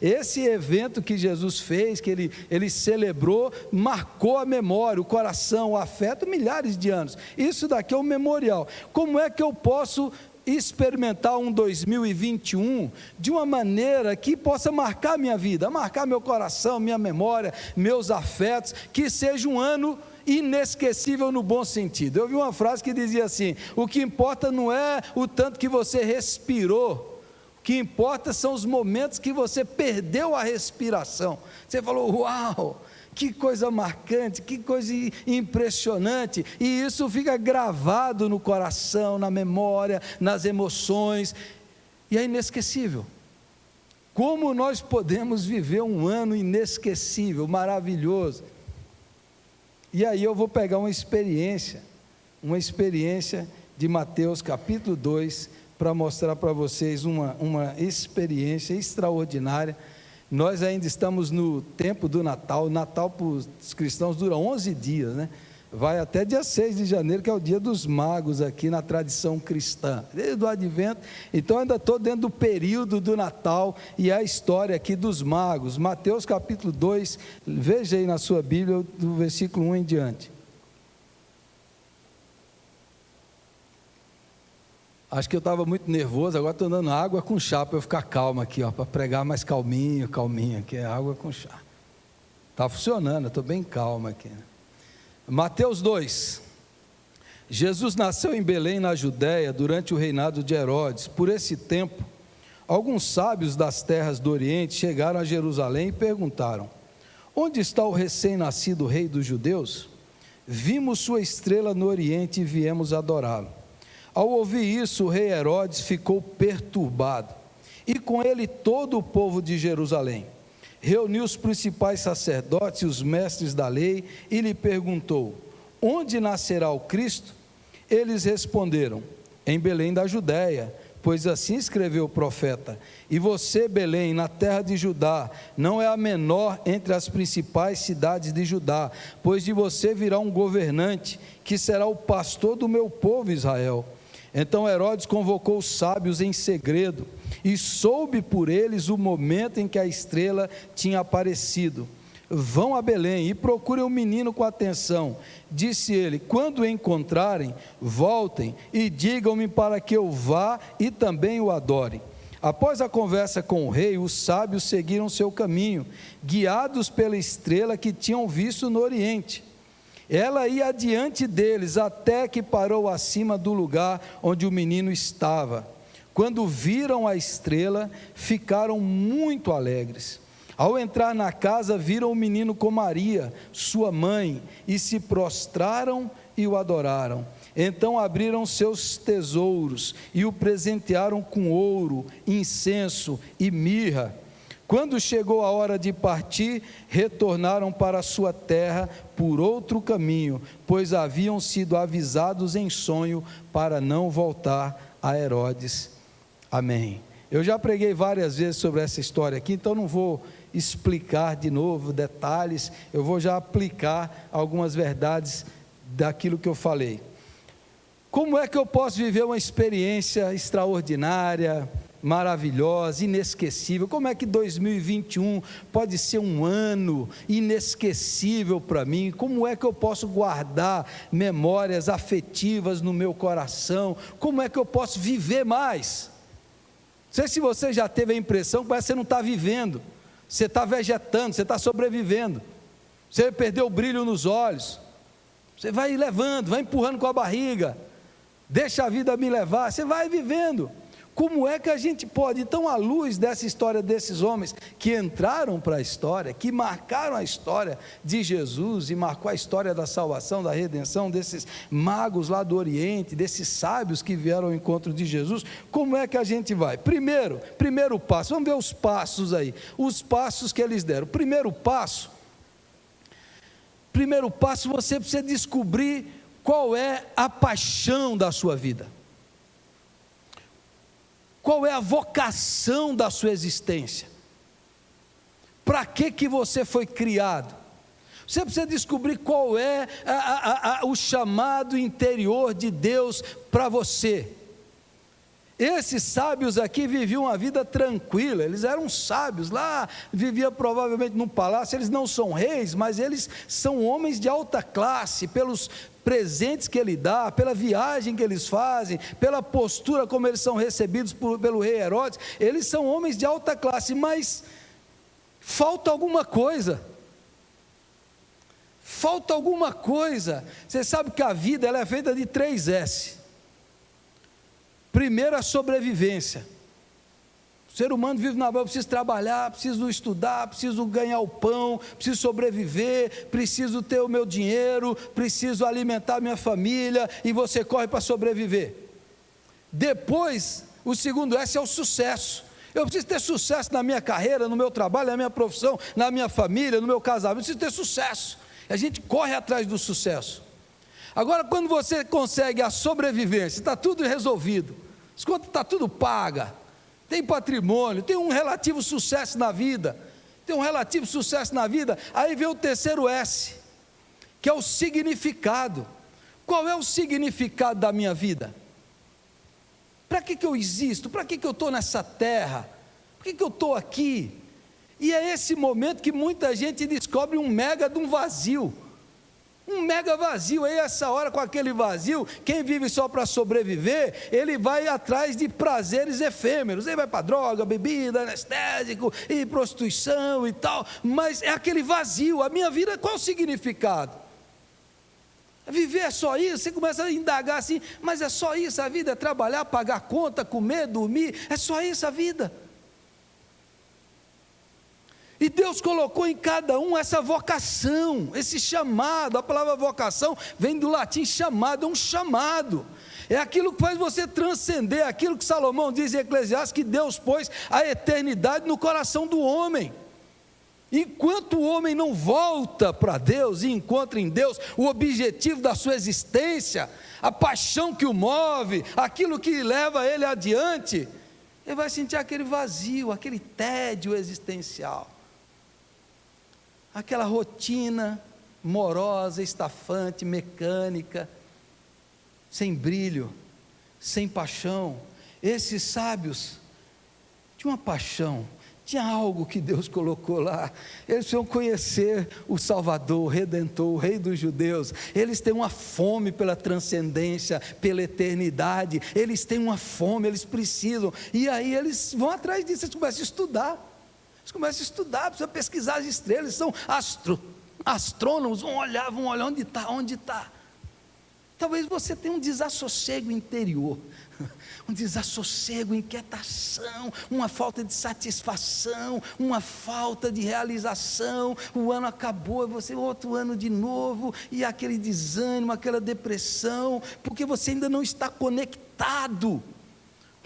Esse evento que Jesus fez, que ele celebrou, marcou a memória, o coração, o afeto, milhares de anos. Isso daqui é um memorial. Como é que eu posso experimentar um 2021 de uma maneira que possa marcar minha vida, marcar meu coração, minha memória, meus afetos, que seja um ano inesquecível no bom sentido? Eu vi uma frase que dizia assim: o que importa não é o tanto que você respirou, o que importa são os momentos que você perdeu a respiração. Você falou: uau, que coisa marcante, que coisa impressionante, e isso fica gravado no coração, na memória, nas emoções, e é inesquecível. Como nós podemos viver um ano inesquecível, maravilhoso? E aí eu vou pegar uma experiência de Mateus capítulo 2, para mostrar para vocês uma experiência extraordinária. Nós ainda estamos no tempo do Natal. O Natal para os cristãos dura 11 dias, né? Vai até dia 6 de janeiro, que é o dia dos magos aqui na tradição cristã, desde o advento. Então ainda estou dentro do período do Natal, e a história aqui dos magos. Mateus capítulo 2, veja aí na sua Bíblia, do versículo 1 em diante. Acho que eu estava muito nervoso, agora estou dando água com chá para eu ficar calmo aqui, para pregar mais calminho, que é água com chá. Está funcionando, eu estou bem calmo aqui, né? Mateus 2. Jesus nasceu em Belém, na Judéia, durante o reinado de Herodes. Por esse tempo, alguns sábios das terras do Oriente chegaram a Jerusalém e perguntaram: onde está o recém-nascido rei dos judeus? Vimos sua estrela no Oriente e viemos adorá-lo. Ao ouvir isso, o rei Herodes ficou perturbado, e com ele todo o povo de Jerusalém. Reuniu os principais sacerdotes e os mestres da lei e lhe perguntou: onde nascerá o Cristo? Eles responderam: em Belém da Judéia, pois assim escreveu o profeta: e você, Belém, na terra de Judá, não é a menor entre as principais cidades de Judá, pois de você virá um governante, que será o pastor do meu povo Israel. Então Herodes convocou os sábios em segredo, e soube por eles o momento em que a estrela tinha aparecido. Vão a Belém e procurem o menino com atenção. Disse ele: quando o encontrarem, voltem e digam-me para que eu vá e também o adore. Após a conversa com o rei, os sábios seguiram seu caminho, guiados pela estrela que tinham visto no Oriente. Ela ia adiante deles até que parou acima do lugar onde o menino estava. Quando viram a estrela, ficaram muito alegres. Ao entrar na casa, viram o menino com Maria, sua mãe, e se prostraram e o adoraram. Então abriram seus tesouros e o presentearam com ouro, incenso e mirra. Quando chegou a hora de partir, retornaram para a sua terra por outro caminho, pois haviam sido avisados em sonho para não voltar a Herodes. Amém. Eu já preguei várias vezes sobre essa história aqui, então não vou explicar de novo detalhes, eu vou já aplicar algumas verdades daquilo que eu falei. Como é que eu posso viver uma experiência extraordinária, maravilhosa, inesquecível? Como é que 2021 pode ser um ano inesquecível para mim? Como é que eu posso guardar memórias afetivas no meu coração? Como é que eu posso viver mais? Não sei se você já teve a impressão que parece que você não está vivendo, você está vegetando, você está sobrevivendo, você perdeu o brilho nos olhos, você vai levando, vai empurrando com a barriga, deixa a vida me levar, você vai vivendo. Como é que a gente pode, então, à luz dessa história desses homens que entraram para a história, que marcaram a história de Jesus e marcou a história da salvação, da redenção, desses magos lá do Oriente, desses sábios que vieram ao encontro de Jesus, como é que a gente vai? Primeiro passo, vamos ver os passos aí, os passos que eles deram. Primeiro passo, você precisa descobrir qual é a paixão da sua vida. Qual é a vocação da sua existência? Para que você foi criado? Você precisa descobrir qual é o chamado interior de Deus para você. Esses sábios aqui viviam uma vida tranquila, eles eram sábios, lá viviam provavelmente num palácio, eles não são reis, mas eles são homens de alta classe, pelos presentes que ele dá, pela viagem que eles fazem, pela postura como eles são recebidos pelo rei Herodes, eles são homens de alta classe, mas falta alguma coisa. Você sabe que a vida ela é feita de 3 S. Primeiro, a sobrevivência. O ser humano vive na vida, eu preciso trabalhar, preciso estudar, preciso ganhar o pão, preciso sobreviver, preciso ter o meu dinheiro, preciso alimentar minha família, e você corre para sobreviver. Depois, o segundo S é o sucesso. Eu preciso ter sucesso na minha carreira, no meu trabalho, na minha profissão, na minha família, no meu casamento, eu preciso ter sucesso. A gente corre atrás do sucesso. Agora, quando você consegue a sobrevivência, está tudo resolvido, as contas estão tudo pagas, tem patrimônio, tem um relativo sucesso na vida, aí vem o terceiro S, que é o significado. Qual é o significado da minha vida? Para que eu existo? Para que eu estou nessa terra? Por que eu estou aqui? E é esse momento que muita gente descobre um mega vazio, aí essa hora, com aquele vazio, quem vive só para sobreviver, ele vai atrás de prazeres efêmeros, ele vai para droga, bebida, anestésico, e prostituição e tal, mas é aquele vazio. A minha vida, qual é o significado? Viver é só isso? Você começa a indagar assim, mas é só isso a vida? É trabalhar, pagar conta, comer, dormir, é só isso a vida? E Deus colocou em cada um essa vocação, esse chamado. A palavra vocação vem do latim chamado, é um chamado, é aquilo que faz você transcender, aquilo que Salomão diz em Eclesiastes, que Deus pôs a eternidade no coração do homem. Enquanto o homem não volta para Deus e encontra em Deus o objetivo da sua existência, a paixão que o move, aquilo que leva ele adiante, ele vai sentir aquele vazio, aquele tédio existencial, aquela rotina morosa, estafante, mecânica, sem brilho, sem paixão. Esses sábios tinham uma paixão, tinha algo que Deus colocou lá. Eles precisam conhecer o Salvador, o Redentor, o Rei dos Judeus. Eles têm uma fome pela transcendência, pela eternidade. Eles têm uma fome, eles precisam. E aí eles vão atrás disso, eles começam a estudar. Precisam pesquisar as estrelas, são astrônomos, vão olhar onde está Talvez você tenha um desassossego interior, um desassossego, inquietação, uma falta de satisfação, uma falta de realização. O ano acabou, você outro ano de novo, e aquele desânimo, aquela depressão, porque você ainda não está conectado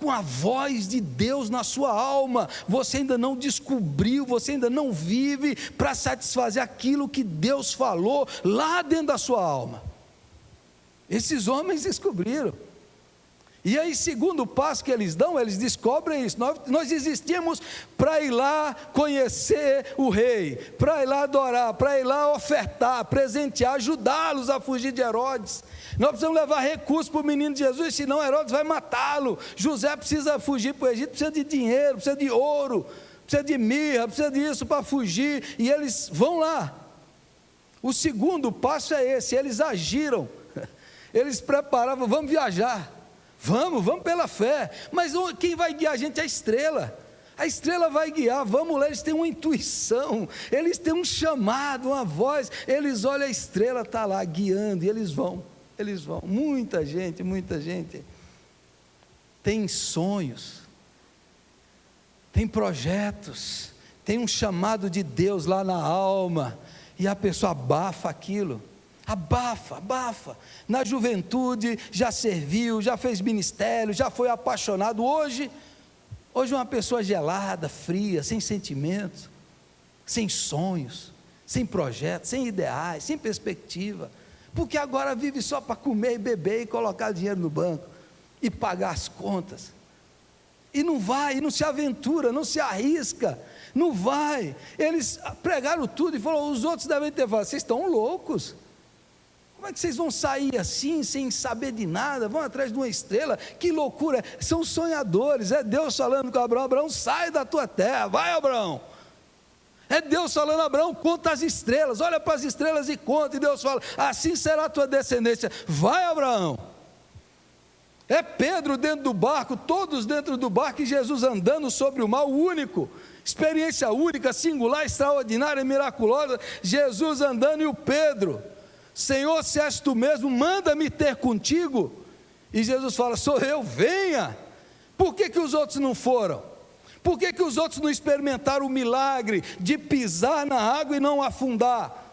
com a voz de Deus na sua alma. Você ainda não descobriu, você ainda não vive para satisfazer aquilo que Deus falou lá dentro da sua alma. Esses homens descobriram. E aí, segundo passo que eles dão, eles descobrem isso. Nós existimos para ir lá conhecer o rei, para ir lá adorar, para ir lá ofertar, presentear, ajudá-los a fugir de Herodes. Nós precisamos levar recursos para o menino de Jesus, senão Herodes vai matá-lo. José precisa fugir para o Egito, precisa de dinheiro, precisa de ouro, precisa de mirra, precisa disso para fugir. E eles vão lá. O segundo passo é esse, eles agiram. Eles preparavam, vamos viajar. Vamos pela fé, mas quem vai guiar a gente é a estrela vai guiar, vamos lá. Eles têm uma intuição, eles têm um chamado, uma voz, eles olham, a estrela está lá guiando, e eles vão, muita gente tem sonhos, tem projetos, tem um chamado de Deus lá na alma, e a pessoa abafa aquilo, abafa, na juventude já serviu, já fez ministério, já foi apaixonado, hoje uma pessoa gelada, fria, sem sentimentos, sem sonhos, sem projetos, sem ideais, sem perspectiva, porque agora vive só para comer e beber e colocar dinheiro no banco, e pagar as contas, e não vai, e não se aventura, não se arrisca, não vai. Eles pregaram tudo e falaram, os outros devem ter falado, vocês estão loucos, como é que vocês vão sair assim, sem saber de nada, vão atrás de uma estrela, que loucura, são sonhadores, é Deus falando com Abraão, Abraão, sai da tua terra, vai Abraão, é Deus falando, Abraão, conta as estrelas, olha para as estrelas e conta, e Deus fala, assim será a tua descendência, vai Abraão, é Pedro dentro do barco, todos dentro do barco, e Jesus andando sobre o mar, o único, experiência única, singular, extraordinária, miraculosa, Jesus andando e o Pedro, Senhor, se és tu mesmo, manda-me ter contigo, e Jesus fala, sou eu, venha. Por que os outros não foram? Por que os outros não experimentaram o milagre de pisar na água e não afundar?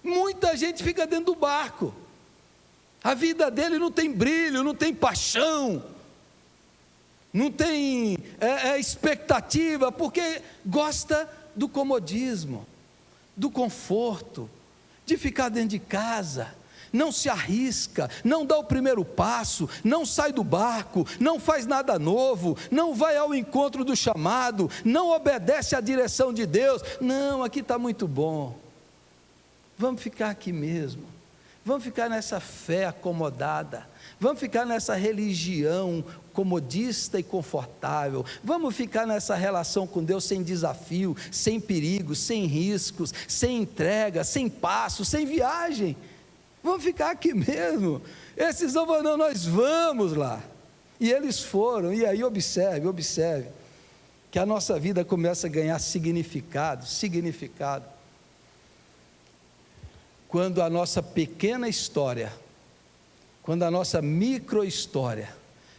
Muita gente fica dentro do barco, a vida dele não tem brilho, não tem paixão, não tem expectativa, porque gosta do comodismo, do conforto, de ficar dentro de casa, não se arrisca, não dá o primeiro passo, não sai do barco, não faz nada novo, não vai ao encontro do chamado, não obedece à direção de Deus. Não, aqui está muito bom, vamos ficar aqui mesmo, vamos ficar nessa fé acomodada, vamos ficar nessa religião comodista e confortável, vamos ficar nessa relação com Deus sem desafio, sem perigos, sem riscos, sem entrega, sem passo, sem viagem, vamos ficar aqui mesmo. Esses não vão, não, nós vamos lá, e eles foram, e aí observe, que a nossa vida começa a ganhar significado, quando a nossa pequena história, quando a nossa micro-história,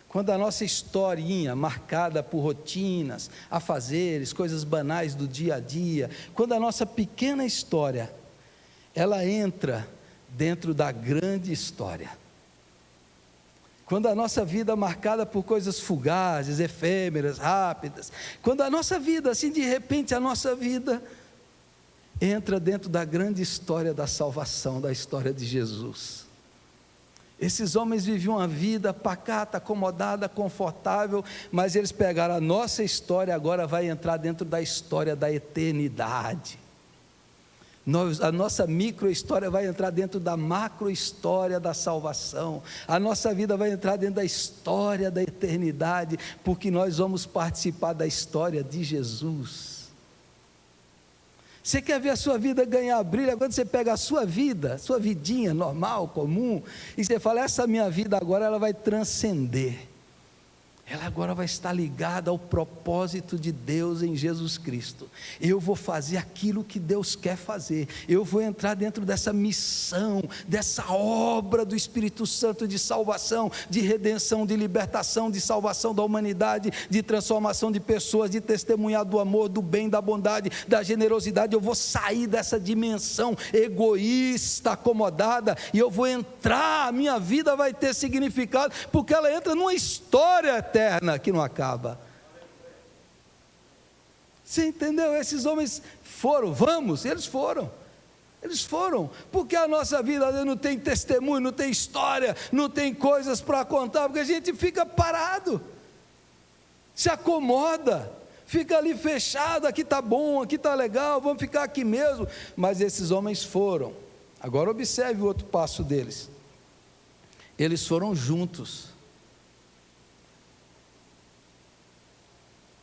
quando a nossa historinha marcada por rotinas, afazeres, coisas banais do dia a dia, quando a nossa pequena história, ela entra dentro da grande história, quando a nossa vida é marcada por coisas fugazes, efêmeras, rápidas, quando a nossa vida, assim de repente a nossa vida entra dentro da grande história da salvação, da história de Jesus. Esses homens viviam uma vida pacata, acomodada, confortável, mas eles pegaram a nossa história, agora vai entrar dentro da história da eternidade. A nossa micro-história vai entrar dentro da macro-história da salvação, a nossa vida vai entrar dentro da história da eternidade, porque nós vamos participar da história de Jesus. Você quer ver a sua vida ganhar brilho? Quando você pega a sua vida, sua vidinha normal, comum, e você fala, essa minha vida agora ela vai transcender, ela agora vai estar ligada ao propósito de Deus em Jesus Cristo. Eu vou fazer aquilo que Deus quer fazer, eu vou entrar dentro dessa missão, dessa obra do Espírito Santo de salvação, de redenção, de libertação, de salvação da humanidade, de transformação de pessoas, de testemunhar do amor, do bem, da bondade, da generosidade. Eu vou sair dessa dimensão egoísta, acomodada, e eu vou entrar, a minha vida vai ter significado, porque ela entra numa história eterna que não acaba. Você entendeu? Esses homens foram, eles foram, porque a nossa vida às vezes não tem testemunho, não tem história, não tem coisas para contar, porque a gente fica parado, se acomoda, fica ali fechado, aqui está bom, aqui está legal, vamos ficar aqui mesmo. Mas esses homens foram. Agora observe o outro passo deles, eles foram juntos.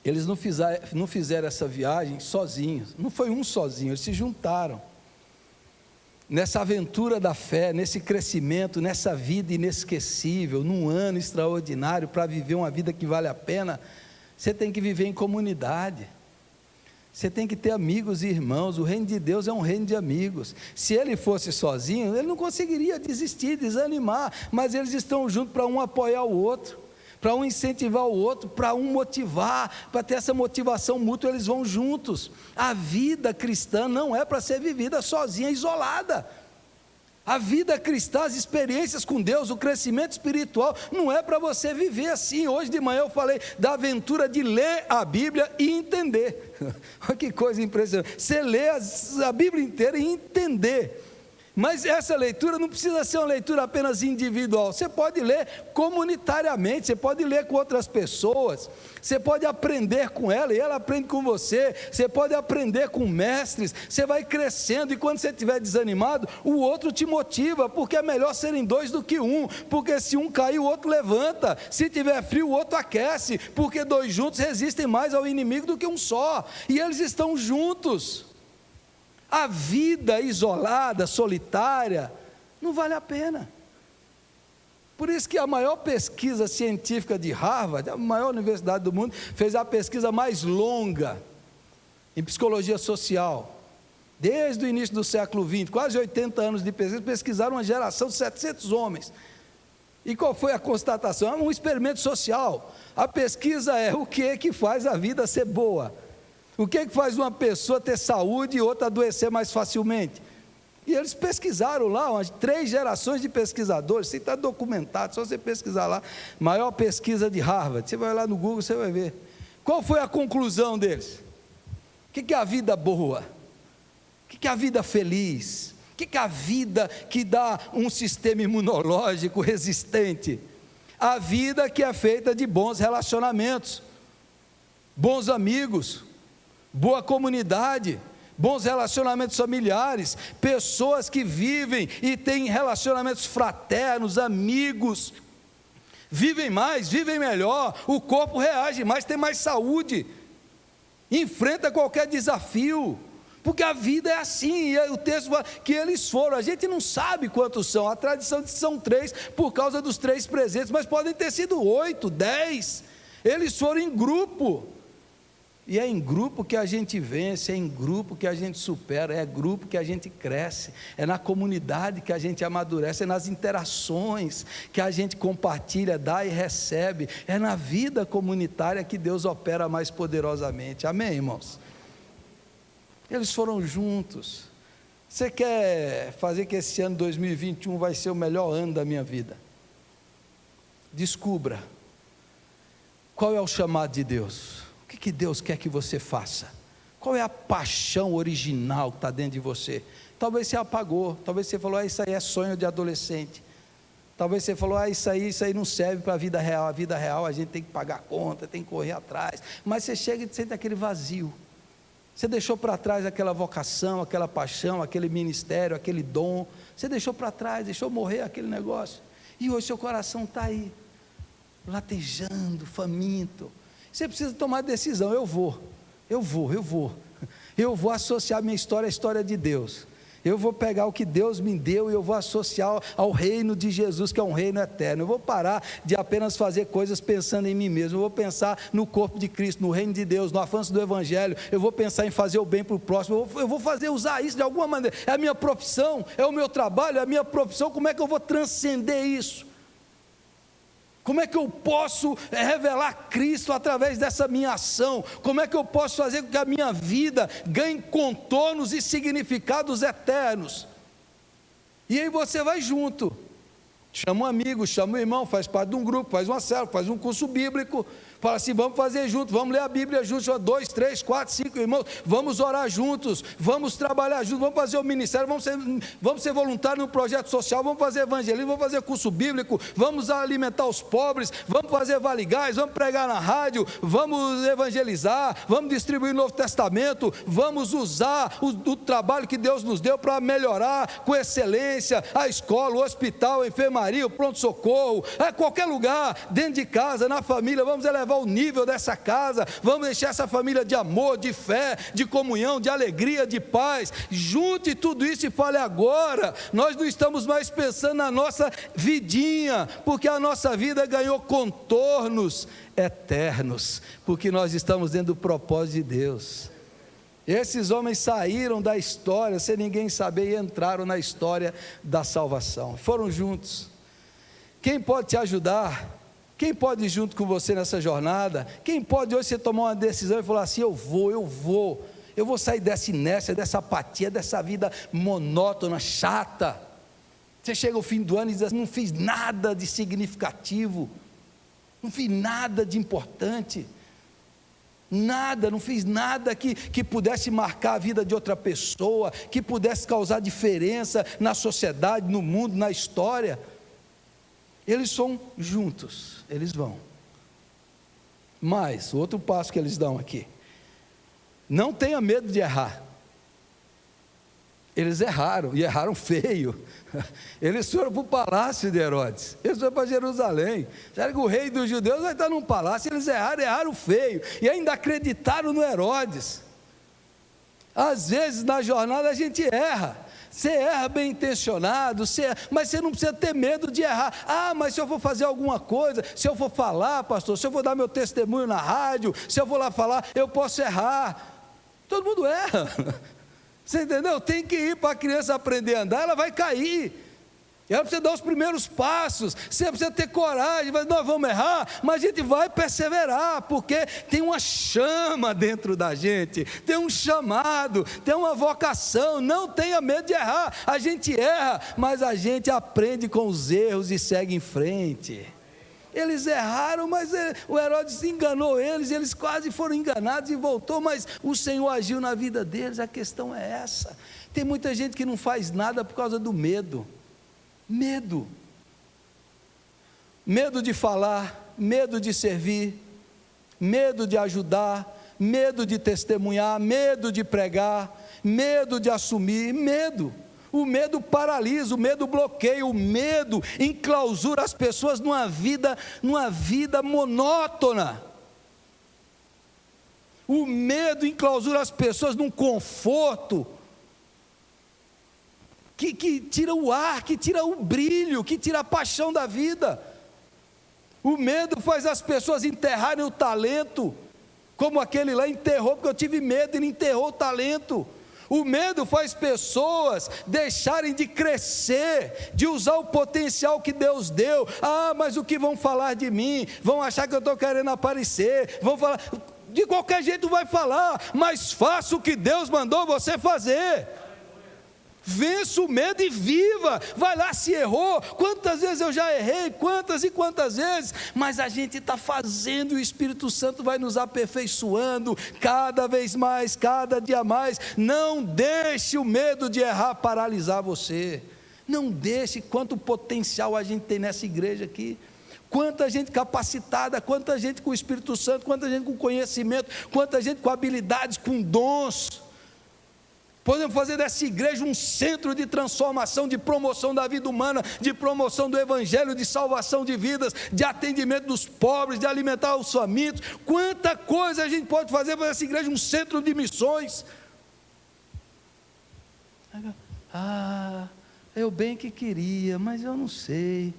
Eles não fizeram essa viagem sozinhos, não foi um sozinho, eles se juntaram. Nessa aventura da fé, nesse crescimento, nessa vida inesquecível, num ano extraordinário, para viver uma vida que vale a pena, você tem que viver em comunidade, você tem que ter amigos e irmãos. O reino de Deus é um reino de amigos. Se ele fosse sozinho, ele não conseguiria desistir, desanimar, mas eles estão juntos para um apoiar o outro, para um incentivar o outro, para um motivar, para ter essa motivação mútua, eles vão juntos. A vida cristã não é para ser vivida sozinha, isolada. A vida cristã, as experiências com Deus, o crescimento espiritual, não é para você viver assim. Hoje de manhã eu falei da aventura de ler a Bíblia e entender. Olha que coisa impressionante, você lê a Bíblia inteira e entender. Mas essa leitura não precisa ser uma leitura apenas individual, você pode ler comunitariamente, você pode ler com outras pessoas, você pode aprender com ela e ela aprende com você, você pode aprender com mestres, você vai crescendo, e quando você estiver desanimado, o outro te motiva, porque é melhor serem dois do que um, porque se um cair o outro levanta, se tiver frio o outro aquece, porque dois juntos resistem mais ao inimigo do que um só, e eles estão juntos. A vida isolada, solitária, não vale a pena. Por isso que a maior pesquisa científica de Harvard, a maior universidade do mundo, fez a pesquisa mais longa em psicologia social, desde o início do século XX, quase 80 anos de pesquisa, pesquisaram uma geração de 700 homens. E qual foi a constatação? É um experimento social. A pesquisa é o que é que faz a vida ser boa. O que é que faz uma pessoa ter saúde e outra adoecer mais facilmente? E eles pesquisaram lá, 3 gerações de pesquisadores, isso está documentado, só você pesquisar lá, maior pesquisa de Harvard, você vai lá no Google, você vai ver. Qual foi a conclusão deles? O que é a vida boa? O que é a vida feliz? O que é a vida que dá um sistema imunológico resistente? A vida que é feita de bons relacionamentos, bons amigos, boa comunidade, bons relacionamentos familiares, pessoas que vivem e têm relacionamentos fraternos, amigos, vivem mais, vivem melhor, o corpo reage mais, tem mais saúde, enfrenta qualquer desafio, porque a vida é assim, e o texto fala que eles foram, a gente não sabe quantos são, a tradição diz que são 3, por causa dos 3 presentes, mas podem ter sido 8, 10, eles foram em grupo. E é em grupo que a gente vence, é em grupo que a gente supera, é grupo que a gente cresce, é na comunidade que a gente amadurece, é nas interações que a gente compartilha, dá e recebe, é na vida comunitária que Deus opera mais poderosamente. Amém, irmãos? Eles foram juntos. Você quer fazer que esse ano 2021 vai ser o melhor ano da minha vida? Descubra qual é o chamado de Deus. O que Deus quer que você faça? Qual é a paixão original que está dentro de você? Talvez você apagou, talvez você falou, isso aí é sonho de adolescente. Talvez você falou, isso aí não serve para a vida real a gente tem que pagar conta, tem que correr atrás. Mas você chega e sente aquele vazio. Você deixou para trás aquela vocação, aquela paixão, aquele ministério, aquele dom. Você deixou para trás, deixou morrer aquele negócio. E hoje seu coração está aí, latejando, faminto. Você precisa tomar decisão, eu vou associar minha história à história de Deus, Eu vou pegar o que Deus me deu e eu vou associar ao reino de Jesus, que é um reino eterno. Eu vou parar de apenas fazer coisas pensando em mim mesmo. Eu vou pensar no corpo de Cristo, no reino de Deus, no avanço do Evangelho. Eu vou pensar em fazer o bem para o próximo. Eu vou usar isso de alguma maneira. É a minha profissão, é o meu trabalho, é a minha profissão. Como é que eu vou transcender isso? Como é que eu posso revelar Cristo através dessa minha ação? Como é que eu posso fazer com que a minha vida ganhe contornos e significados eternos? E aí você vai junto, chama um amigo, chama um irmão, faz parte de um grupo, faz uma célula, faz um curso bíblico, fala assim, vamos fazer junto, vamos ler a Bíblia juntos, 2, 3, 4, 5 irmãos, vamos orar juntos, vamos trabalhar juntos, vamos fazer o ministério, vamos ser voluntários no projeto social, vamos fazer evangelismo, vamos fazer curso bíblico, vamos alimentar os pobres, vamos fazer valigais, vamos pregar na rádio, vamos evangelizar, vamos distribuir o Novo Testamento, vamos usar o trabalho que Deus nos deu para melhorar com excelência a escola, o hospital, a enfermaria, o pronto-socorro, qualquer lugar, dentro de casa, na família, vamos elevar o nível dessa casa, vamos deixar essa família de amor, de fé, de comunhão, de alegria, de paz. Junte tudo isso e fale agora. Nós não estamos mais pensando na nossa vidinha, porque a nossa vida ganhou contornos eternos, porque nós estamos dentro do propósito de Deus. Esses homens saíram da história sem ninguém saber e entraram na história da salvação, foram juntos. Quem pode te ajudar? Quem pode ir junto com você nessa jornada? Quem pode hoje você tomar uma decisão e falar assim, eu vou sair dessa inércia, dessa apatia, dessa vida monótona, chata. Você chega ao fim do ano e diz assim, não fiz nada de significativo, não fiz nada de importante, não fiz nada que pudesse marcar a vida de outra pessoa, que pudesse causar diferença na sociedade, no mundo, na história. Eles são juntos, eles vão. Mas, o outro passo que eles dão aqui, não tenha medo de errar. Eles erraram, e erraram feio. Eles foram para o palácio de Herodes, eles foram para Jerusalém. Será que o rei dos judeus vai estar num palácio? Eles erraram feio, e ainda acreditaram no Herodes. Às vezes na jornada a gente erra. Você erra bem intencionado, mas você não precisa ter medo de errar. Mas se eu for fazer alguma coisa, se eu for falar, pastor, se eu vou dar meu testemunho na rádio, se eu vou lá falar, eu posso errar. Todo mundo erra. Você entendeu? Tem que ir para a criança aprender a andar, ela vai cair. Ela precisa dar os primeiros passos, você precisa ter coragem, mas nós vamos errar, mas a gente vai perseverar, porque tem uma chama dentro da gente, tem um chamado, tem uma vocação, não tenha medo de errar, a gente erra, mas a gente aprende com os erros e segue em frente. Eles erraram, mas o Herodes enganou eles, e eles quase foram enganados e voltou, mas o Senhor agiu na vida deles. A questão é essa. Tem muita gente que não faz nada por causa do medo. Medo de falar, medo de servir, medo de ajudar, medo de testemunhar, medo de pregar, medo de assumir, medo. O medo paralisa, o medo bloqueia, o medo enclausura as pessoas numa vida monótona. O medo enclausura as pessoas num conforto que tira o ar, que tira o brilho, que tira a paixão da vida. O medo faz as pessoas enterrarem o talento, como aquele lá enterrou, porque eu tive medo, ele enterrou o talento. O medo faz pessoas deixarem de crescer, de usar o potencial que Deus deu. Mas o que vão falar de mim? Vão achar que eu estou querendo aparecer, vão falar, de qualquer jeito vai falar, mas faça o que Deus mandou você fazer. Vença o medo e viva. Vai lá, se errou, quantas vezes eu já errei, quantas e quantas vezes, mas a gente está fazendo, o Espírito Santo vai nos aperfeiçoando, cada vez mais, cada dia mais. Não deixe o medo de errar paralisar você, não deixe. Quanto potencial a gente tem nessa igreja aqui, quanta gente capacitada, quanta gente com o Espírito Santo, quanta gente com conhecimento, quanta gente com habilidades, com dons. Podemos fazer dessa igreja um centro de transformação, de promoção da vida humana, de promoção do evangelho, de salvação de vidas, de atendimento dos pobres, de alimentar os famintos. Quanta coisa a gente pode fazer para essa igreja um centro de missões. Eu bem que queria, mas eu não sei.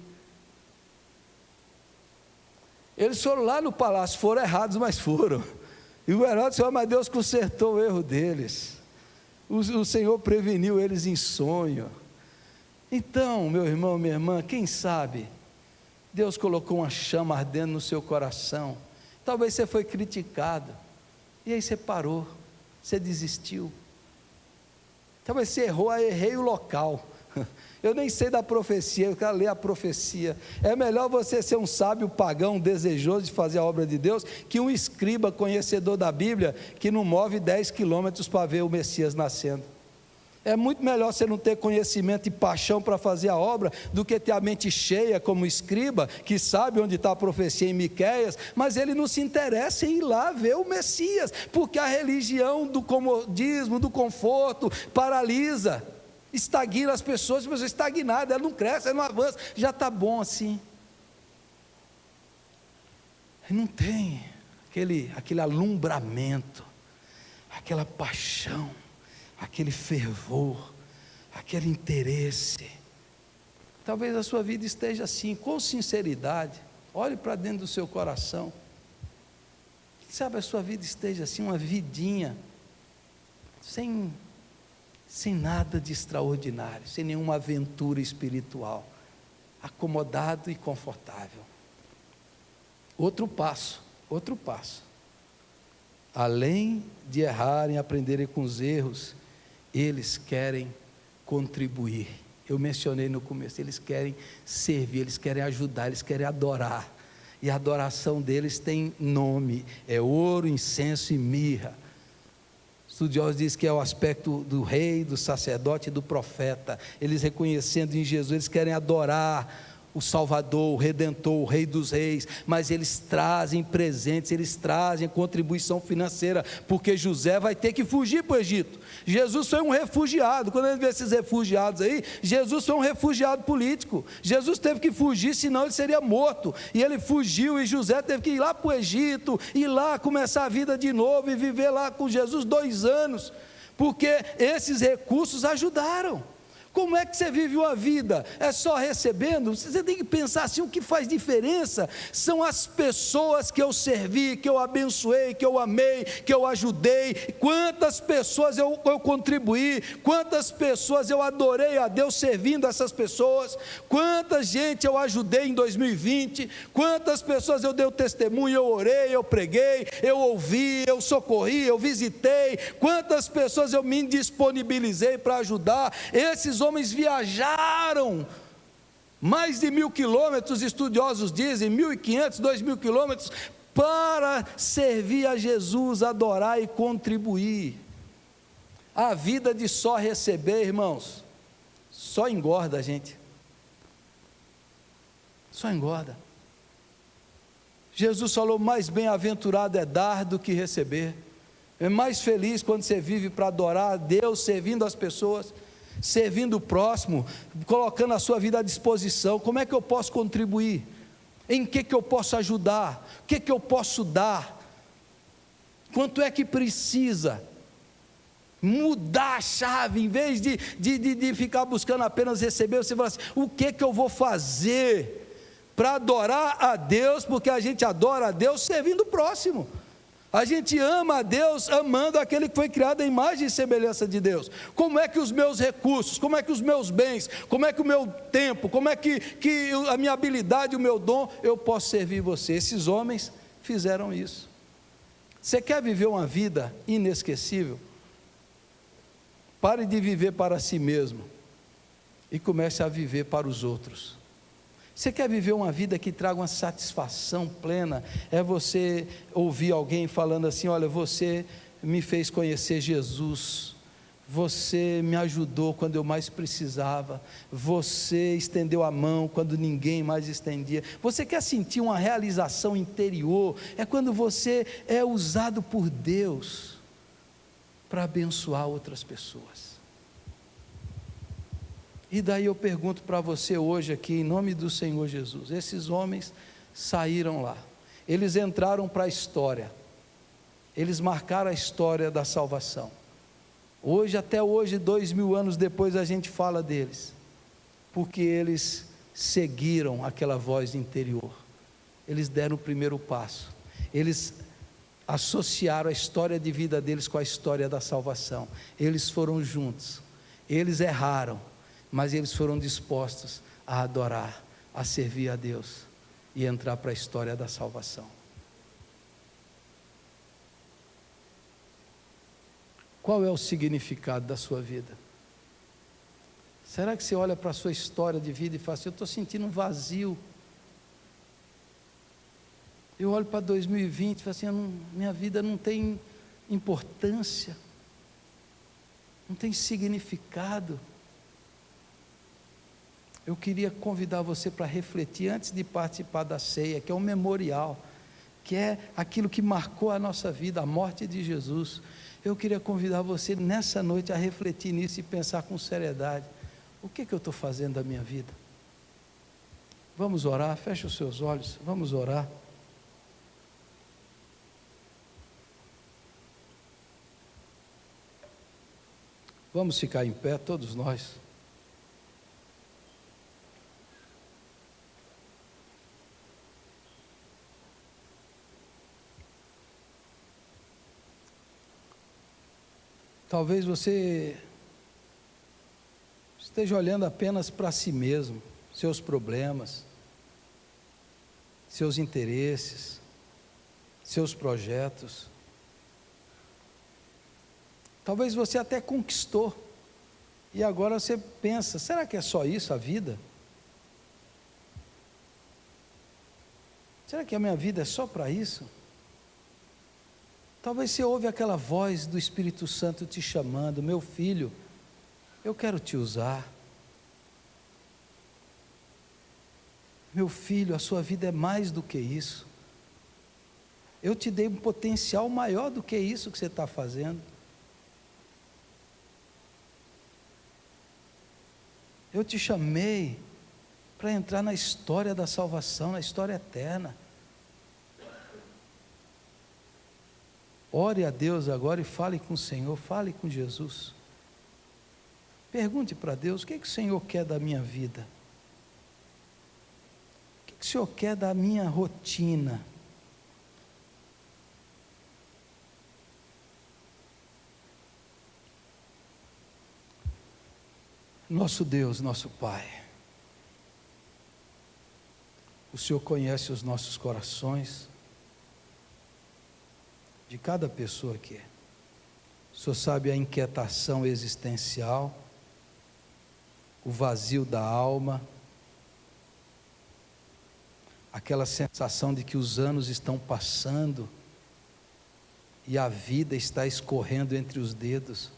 Eles foram lá no palácio, foram errados, mas foram. E o Herodes disse: mas Deus consertou o erro deles. O Senhor preveniu eles em sonho. Então, meu irmão, minha irmã, quem sabe Deus colocou uma chama ardendo no seu coração. Talvez você foi criticado, e aí você parou, você desistiu. Talvez você errou, errei o local. Eu nem sei da profecia, eu quero ler a profecia. É melhor você ser um sábio pagão desejoso de fazer a obra de Deus, que um escriba conhecedor da Bíblia, que não move 10 quilômetros para ver o Messias nascendo. É muito melhor você não ter conhecimento e paixão para fazer a obra, do que ter a mente cheia como escriba, que sabe onde está a profecia em Miqueias, mas ele não se interessa em ir lá ver o Messias, porque a religião do comodismo, do conforto, paralisa, estagna as pessoas estagnadas, ela não cresce, ela não avança, já está bom assim. Não tem aquele alumbramento, aquela paixão, aquele fervor, aquele interesse. Talvez a sua vida esteja assim, com sinceridade, olhe para dentro do seu coração. Quem sabe a sua vida esteja assim, uma vidinha, sem nada de extraordinário, sem nenhuma aventura espiritual, acomodado e confortável. Outro passo, além de errarem, aprenderem com os erros, eles querem contribuir. Eu mencionei no começo, eles querem servir, eles querem ajudar, eles querem adorar, e a adoração deles tem nome, é ouro, incenso e mirra. Estudiosos dizem que é o aspecto do rei, do sacerdote e do profeta. Eles reconhecendo em Jesus, eles querem adorar o Salvador, o Redentor, o Rei dos Reis, mas eles trazem presentes, eles trazem contribuição financeira, porque José vai ter que fugir para o Egito. Jesus foi um refugiado. Quando a gente vê esses refugiados aí, Jesus foi um refugiado político. Jesus teve que fugir, senão ele seria morto, e ele fugiu, e José teve que ir lá para o Egito, ir lá começar a vida de novo, e viver lá com Jesus 2 anos, porque esses recursos ajudaram. Como é que você vive uma vida? É só recebendo? Você tem que pensar assim: o que faz diferença são as pessoas que eu servi, que eu abençoei, que eu amei, que eu ajudei. Quantas pessoas eu contribuí, quantas pessoas eu adorei a Deus servindo essas pessoas, quanta gente eu ajudei em 2020, quantas pessoas eu dei o testemunho, eu orei, eu preguei, eu ouvi, eu socorri, eu visitei, quantas pessoas eu me disponibilizei para ajudar. Esses homens viajaram mais de 1.000 quilômetros, estudiosos dizem 1.500, 2.000 quilômetros, para servir a Jesus, adorar e contribuir. A vida de só receber, irmãos, só engorda a gente, só engorda. Jesus falou: mais bem-aventurado é dar do que receber. É mais feliz quando você vive para adorar a Deus, servindo as pessoas, servindo o próximo, colocando a sua vida à disposição. Como é que eu posso contribuir? Em que eu posso ajudar? O que eu posso dar? Quanto é que precisa? Mudar a chave, em vez de ficar buscando apenas receber, você fala assim: o que eu vou fazer para adorar a Deus? Porque a gente adora a Deus servindo o próximo. A gente ama a Deus amando aquele que foi criado à imagem e semelhança de Deus. Como é que os meus recursos, como é que os meus bens, como é que o meu tempo, como é que a minha habilidade, o meu dom, eu posso servir você? Esses homens fizeram isso. Você quer viver uma vida inesquecível? Pare de viver para si mesmo e comece a viver para os outros. Você quer viver uma vida que traga uma satisfação plena? É você ouvir alguém falando assim: olha, você me fez conhecer Jesus, você me ajudou quando eu mais precisava, você estendeu a mão quando ninguém mais estendia. Você quer sentir uma realização interior? É quando você é usado por Deus para abençoar outras pessoas. E daí eu pergunto para você hoje aqui, em nome do Senhor Jesus: esses homens saíram lá, eles entraram para a história, eles marcaram a história da salvação. Hoje, até hoje, 2000 anos depois, a gente fala deles, porque eles seguiram aquela voz interior, eles deram o primeiro passo, eles associaram a história de vida deles com a história da salvação, eles foram juntos, eles erraram, mas eles foram dispostos a adorar, a servir a Deus e entrar para a história da salvação. Qual é o significado da sua vida? Será que você olha para a sua história de vida e fala assim: eu estou sentindo um vazio? Eu olho para 2020 e falo assim: minha vida não tem importância, não tem significado. Eu queria convidar você para refletir antes de participar da ceia, que é um memorial, que é aquilo que marcou a nossa vida, a morte de Jesus. Eu queria convidar você nessa noite a refletir nisso e pensar com seriedade: o que eu estou fazendo da minha vida? Vamos orar, feche os seus olhos, vamos orar. Vamos ficar em pé, todos nós. Talvez você esteja olhando apenas para si mesmo, seus problemas, seus interesses, seus projetos. Talvez você até conquistou, e agora você pensa: será que é só isso a vida? Será que a minha vida é só para isso? Talvez você ouve aquela voz do Espírito Santo te chamando: meu filho, eu quero te usar. Meu filho, a sua vida é mais do que isso. Eu te dei um potencial maior do que isso que você está fazendo. Eu te chamei para entrar na história da salvação, na história eterna. Ore a Deus agora e fale com o Senhor, fale com Jesus. Pergunte para Deus: o que o Senhor quer da minha vida? O que o Senhor quer da minha rotina? Nosso Deus, nosso Pai, o Senhor conhece os nossos corações, de cada pessoa aqui. O Senhor sabe a inquietação existencial, o vazio da alma, aquela sensação de que os anos estão passando e a vida está escorrendo entre os dedos.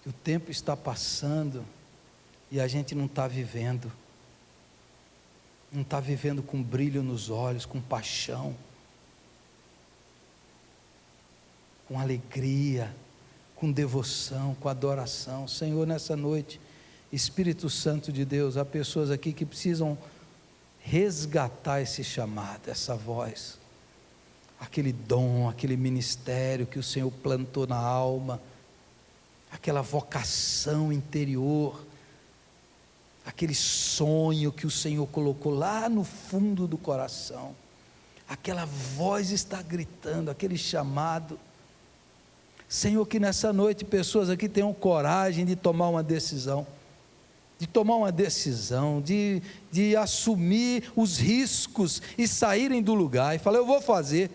Que o tempo está passando e a gente não está vivendo. Não está vivendo com brilho nos olhos, com paixão, com alegria, com devoção, com adoração. Senhor, nessa noite, Espírito Santo de Deus, há pessoas aqui que precisam resgatar esse chamado, essa voz, aquele dom, aquele ministério que o Senhor plantou na alma, aquela vocação interior, aquele sonho que o Senhor colocou lá no fundo do coração, aquela voz está gritando, aquele chamado. Senhor, que nessa noite pessoas aqui tenham coragem de tomar uma decisão, de assumir os riscos e saírem do lugar e falar: eu vou fazer,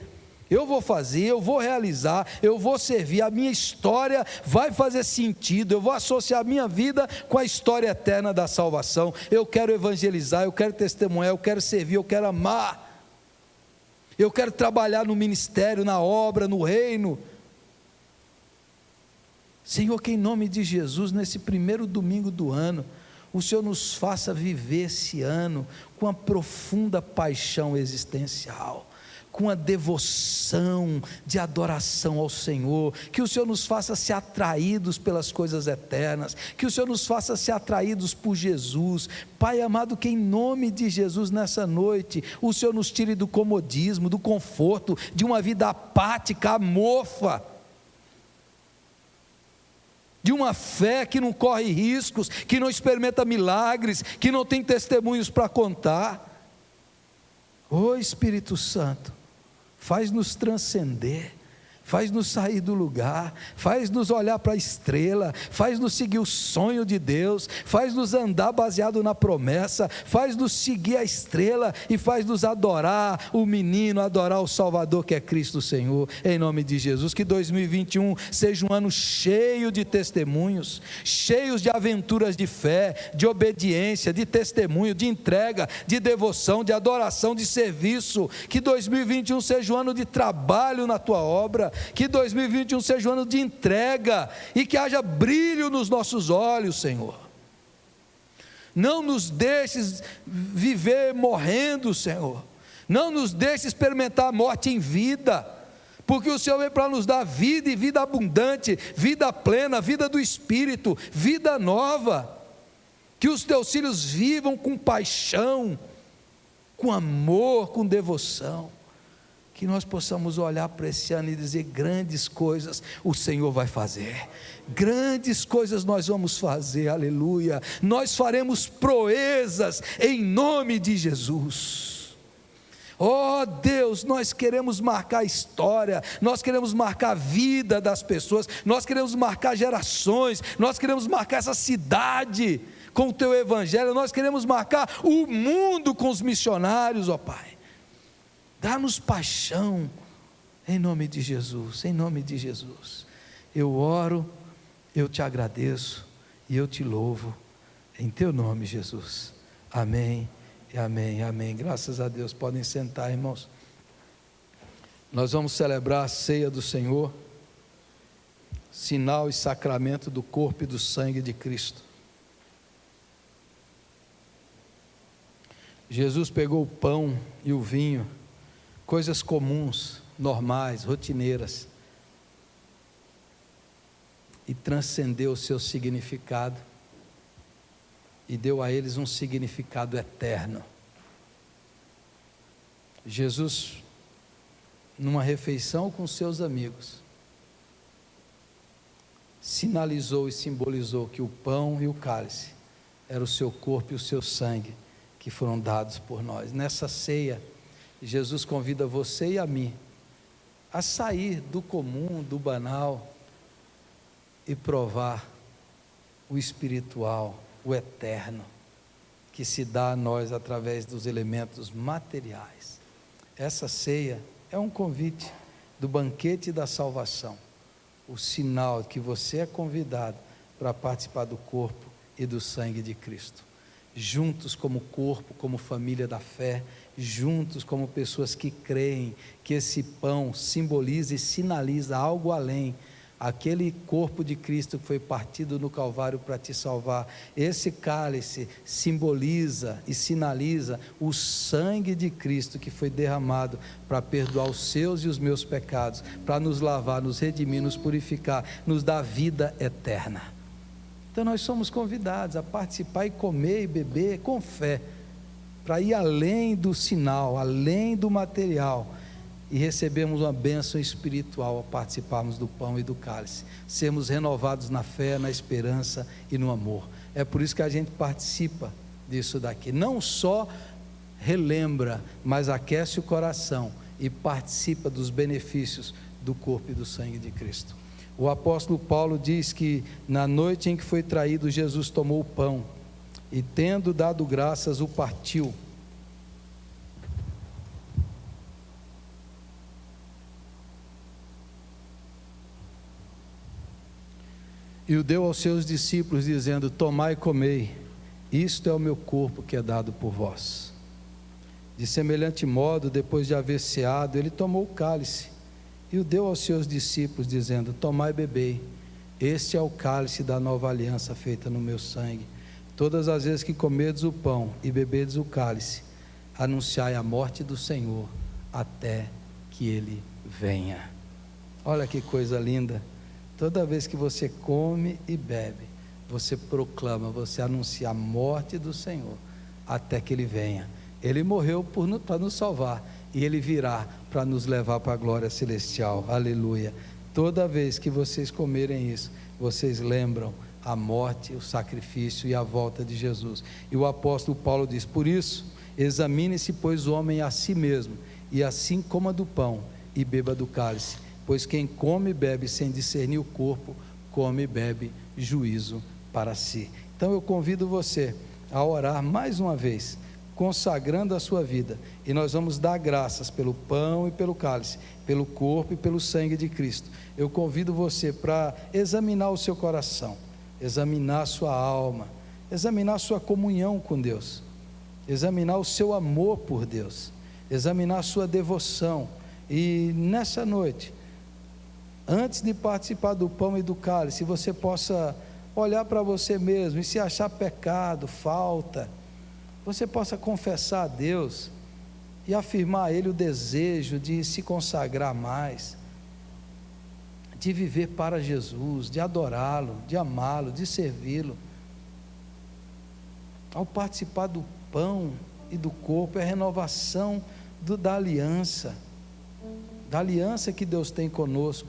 eu vou realizar, eu vou servir, a minha história vai fazer sentido, eu vou associar a minha vida com a história eterna da salvação. Eu quero evangelizar, eu quero testemunhar, eu quero servir, eu quero amar, eu quero trabalhar no ministério, na obra, no reino. Senhor, que em nome de Jesus, nesse primeiro domingo do ano, o Senhor nos faça viver esse ano com uma profunda paixão existencial, com a devoção de adoração ao Senhor, que o Senhor nos faça ser atraídos pelas coisas eternas, que o Senhor nos faça ser atraídos por Jesus. Pai amado, que em nome de Jesus nessa noite, o Senhor nos tire do comodismo, do conforto, de uma vida apática, amorfa, de uma fé que não corre riscos, que não experimenta milagres, que não tem testemunhos para contar. Ô Espírito Santo, faz-nos transcender, faz-nos sair do lugar, faz-nos olhar para a estrela, faz-nos seguir o sonho de Deus, faz-nos andar baseado na promessa, faz-nos seguir a estrela e faz-nos adorar o menino, adorar o Salvador que é Cristo Senhor, em nome de Jesus. Que 2021 seja um ano cheio de testemunhos, cheios de aventuras de fé, de obediência, de testemunho, de entrega, de devoção, de adoração, de serviço. Que 2021 seja um ano de trabalho na tua obra, que 2021 seja um ano de entrega, e que haja brilho nos nossos olhos, Senhor. Não nos deixes viver morrendo, Senhor, não nos deixes experimentar a morte em vida, porque o Senhor veio para nos dar vida, e vida abundante, vida plena, vida do Espírito, vida nova. Que os teus filhos vivam com paixão, com amor, com devoção. Que nós possamos olhar para esse ano e dizer: grandes coisas o Senhor vai fazer, grandes coisas nós vamos fazer, aleluia, nós faremos proezas em nome de Jesus. Oh Deus, nós queremos marcar a história, nós queremos marcar a vida das pessoas, nós queremos marcar gerações, nós queremos marcar essa cidade com o teu evangelho, nós queremos marcar o mundo com os missionários, ó Pai. Dá-nos paixão, em nome de Jesus, em nome de Jesus. Eu oro, eu te agradeço e eu te louvo, em teu nome, Jesus. Amém, e amém, amém. Graças a Deus. Podem sentar, irmãos. Nós vamos celebrar a ceia do Senhor, sinal e sacramento do corpo e do sangue de Cristo. Jesus pegou o pão e o vinho, coisas comuns, normais, rotineiras, e transcendeu o seu significado e deu a eles um significado eterno. Jesus, numa refeição com seus amigos, sinalizou e simbolizou que o pão e o cálice era o seu corpo e o seu sangue que foram dados por nós. Nessa ceia, Jesus convida você e a mim a sair do comum, do banal, e provar o espiritual, o eterno, que se dá a nós através dos elementos materiais. Essa ceia é um convite do banquete da salvação, o sinal que você é convidado para participar do corpo e do sangue de Cristo, juntos como corpo, como família da fé, juntos como pessoas que creem que esse pão simboliza e sinaliza algo além, aquele corpo de Cristo que foi partido no Calvário para te salvar. Esse cálice simboliza e sinaliza o sangue de Cristo que foi derramado para perdoar os seus e os meus pecados, para nos lavar, nos redimir, nos purificar, nos dar vida eterna. Então nós somos convidados a participar e comer e beber com fé, para ir além do sinal, além do material, e recebemos uma bênção espiritual ao participarmos do pão e do cálice, sermos renovados na fé, na esperança e no amor. É por isso que a gente participa disso daqui, não só relembra, mas aquece o coração e participa dos benefícios do corpo e do sangue de Cristo. O apóstolo Paulo diz que na noite em que foi traído, Jesus tomou o pão e, tendo dado graças, o partiu. E o deu aos seus discípulos, dizendo: tomai e comei, isto é o meu corpo que é dado por vós. De semelhante modo, depois de haver ceado, ele tomou o cálice e o deu aos seus discípulos, dizendo: tomai e bebei, este é o cálice da nova aliança feita no meu sangue. Todas as vezes que comerdes o pão e beberdes o cálice, anunciai a morte do Senhor até que ele venha. Olha que coisa linda. Toda vez que você come e bebe, você proclama, você anuncia a morte do Senhor até que ele venha. Ele morreu para nos salvar, e ele virá para nos levar para a glória celestial. Aleluia. toda vez que vocês comerem isso, vocês lembram a morte, o sacrifício e a volta de Jesus. E o apóstolo Paulo diz: por isso, examine-se, pois, o homem a si mesmo, e assim coma do pão e beba do cálice, pois quem come e bebe sem discernir o corpo, come e bebe juízo para si. Então eu convido você a orar mais uma vez, consagrando a sua vida, e nós vamos dar graças pelo pão e pelo cálice, pelo corpo e pelo sangue de Cristo. Eu convido você para examinar o seu coração, examinar a sua alma, examinar a sua comunhão com Deus, examinar o seu amor por Deus, examinar a sua devoção. E nessa noite, antes de participar do pão e do cálice, você possa olhar para você mesmo, e se achar pecado, falta, você possa confessar a Deus e afirmar a Ele o desejo de se consagrar mais, de viver para Jesus, de adorá-lo, de amá-lo, de servi-lo. Ao participar do pão e do corpo, é a renovação da aliança que Deus tem conosco,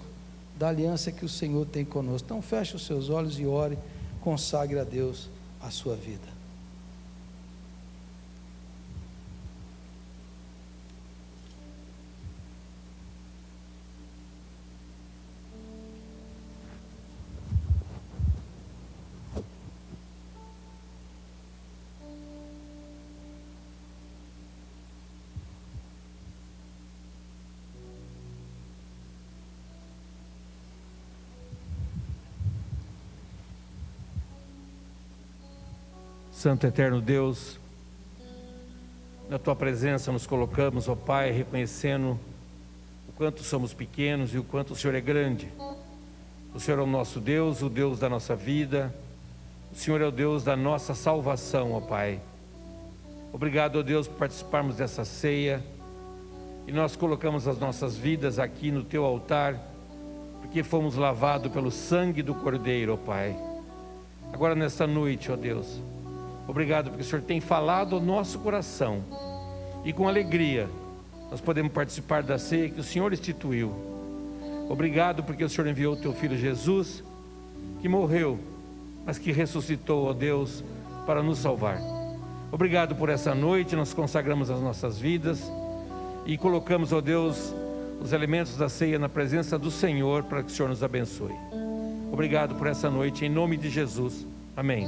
da aliança que o Senhor tem conosco. Então feche os seus olhos e ore, consagre a Deus a sua vida. Santo eterno Deus, na Tua presença nos colocamos, ó Pai, reconhecendo o quanto somos pequenos e o quanto o Senhor é grande. O Senhor é o nosso Deus, o Deus da nossa vida, o Senhor é o Deus da nossa salvação, ó Pai. Obrigado, ó Deus, por participarmos dessa ceia, e nós colocamos as nossas vidas aqui no Teu altar, porque fomos lavados pelo sangue do Cordeiro, ó Pai. Agora nesta noite, ó Deus, obrigado porque o Senhor tem falado ao nosso coração, e com alegria nós podemos participar da ceia que o Senhor instituiu. Obrigado porque o Senhor enviou o Teu Filho Jesus, que morreu, mas que ressuscitou, ó Deus, para nos salvar. Obrigado por essa noite. Nós consagramos as nossas vidas e colocamos, ó Deus, os elementos da ceia na presença do Senhor, para que o Senhor nos abençoe. Obrigado por essa noite, em nome de Jesus, amém.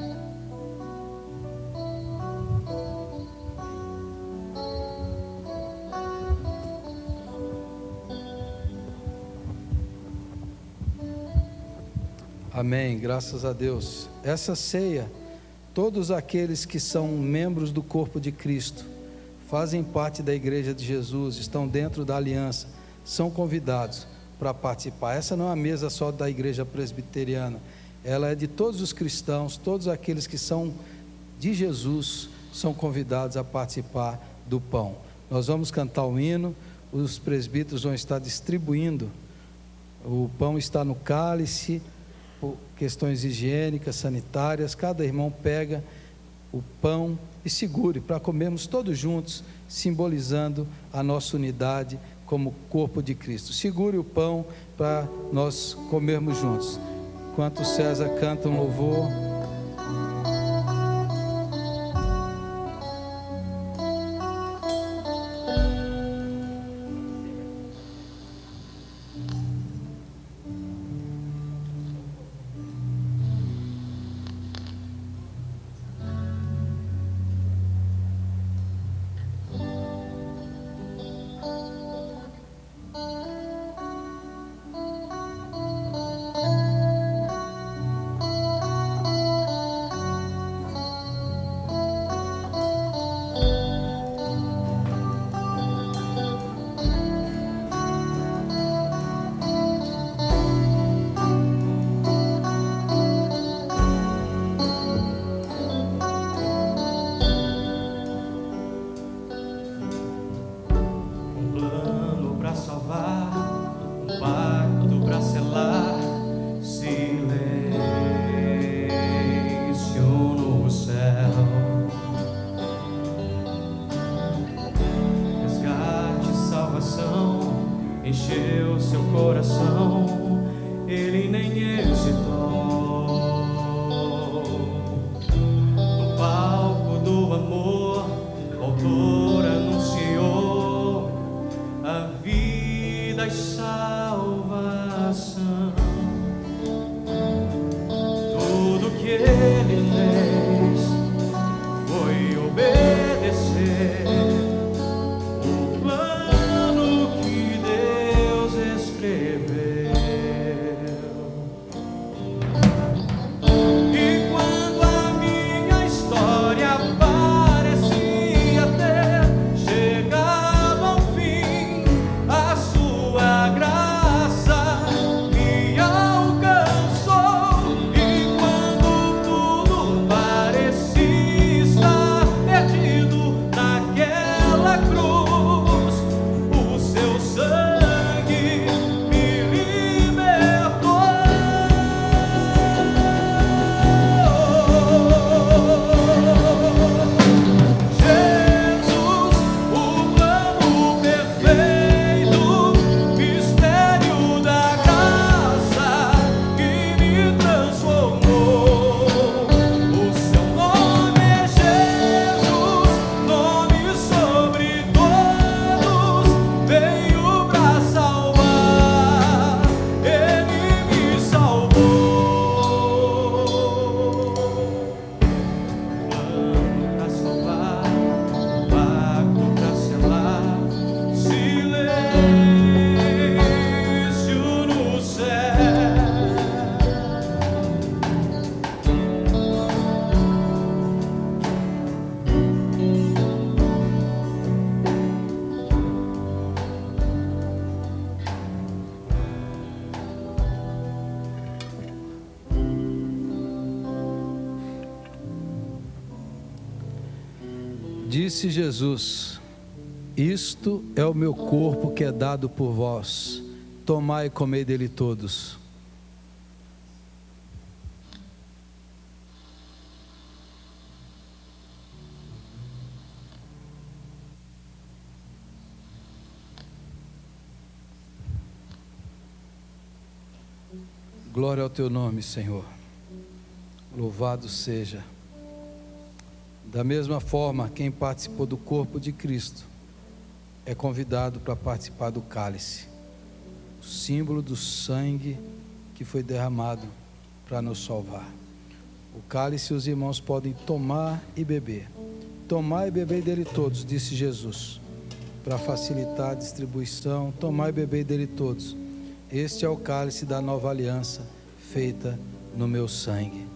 Amém, graças a Deus. Essa ceia, todos aqueles que são membros do corpo de Cristo, fazem parte da igreja de Jesus, estão dentro da aliança, são convidados para participar. Essa não é uma mesa só da igreja presbiteriana, ela é de todos os cristãos, todos aqueles que são de Jesus, são convidados a participar do pão. Nós vamos cantar o hino, os presbíteros vão estar distribuindo, o pão está no cálice, por questões higiênicas, sanitárias, cada irmão pega o pão e segure para comermos todos juntos, simbolizando a nossa unidade como corpo de Cristo. Segure o pão para nós comermos juntos. Enquanto o César canta um louvor, encheu seu coração ele nem hesitou. No palco do amor, o autor anunciou a vida e salvação. Tudo que ele fez foi obedecer o plano que Deus escreveu. E quando a minha história parecia ter chegado ao fim, a sua graça me alcançou. E quando tudo parecia estar perdido naquela cruz, o seu sangue me libertou. Jesus, o plano perfeito, mistério da graça que me transformou. O seu nome é Jesus, nome sobre todos, veio pra salvar, ele me salvou. Plano pra salvar, pacto pra selar, silêncio no céu. Disse Jesus: isto é o meu corpo que é dado por vós, tomai e comei dele todos. Glória ao teu nome, Senhor. Louvado seja. Da mesma forma, quem participou do corpo de Cristo é convidado para participar do cálice, o símbolo do sangue que foi derramado para nos salvar. O cálice os irmãos podem tomar e beber. Tomar e beber dele todos, disse Jesus, para facilitar a distribuição. Tomar e beber dele todos. Este é o cálice da nova aliança, feita no meu sangue.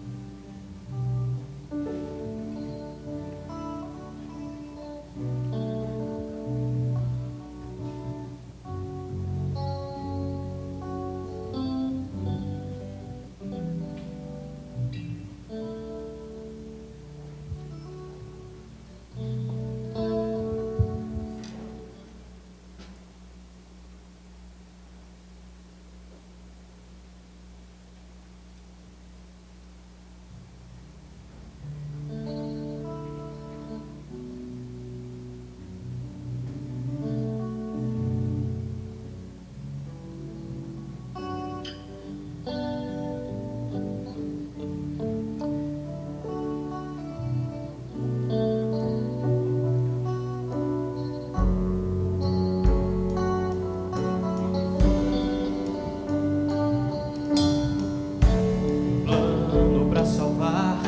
Plano pra salvar,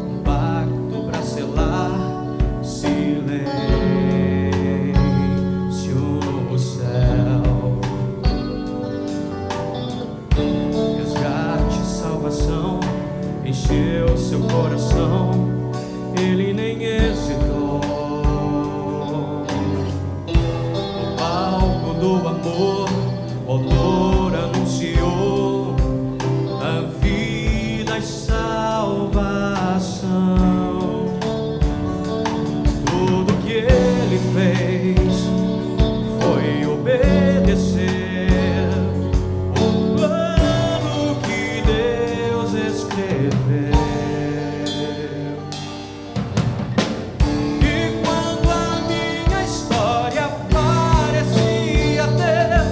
um pacto pra selar, silêncio no céu. Resgate, salvação, encheu seu coração, ele nem hesitou. No palco do amor, o autor anunciou a vida e salvação. Tudo que ele fez foi obedecer o plano que Deus escreveu. E quando a minha história parecia ter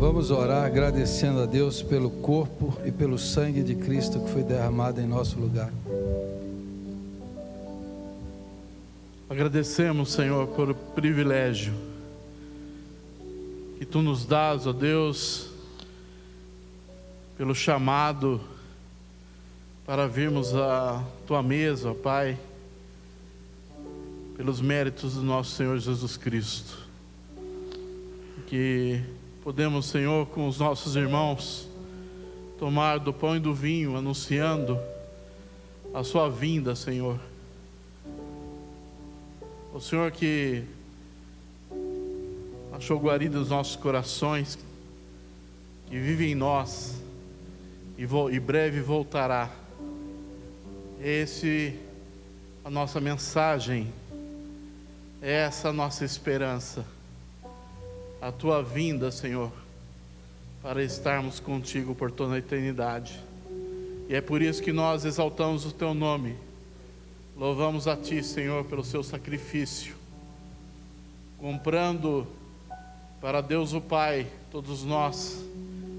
Vamos orar agradecendo a Deus pelo corpo e pelo sangue de Cristo que foi derramado em nosso lugar. Agradecemos, Senhor, por o privilégio que Tu nos dás, ó Deus, pelo chamado para virmos à Tua mesa, ó Pai, pelos méritos do nosso Senhor Jesus Cristo. Que podemos, Senhor, com os nossos irmãos, tomar do pão e do vinho, anunciando a Sua vinda, Senhor. O Senhor que achou guarida os nossos corações, que vive em nós e breve voltará. A nossa mensagem, essa a nossa esperança, a Tua vinda, Senhor, para estarmos contigo por toda a eternidade. E é por isso que nós exaltamos o Teu nome, louvamos a Ti, Senhor, pelo Seu sacrifício, comprando para Deus o Pai, todos nós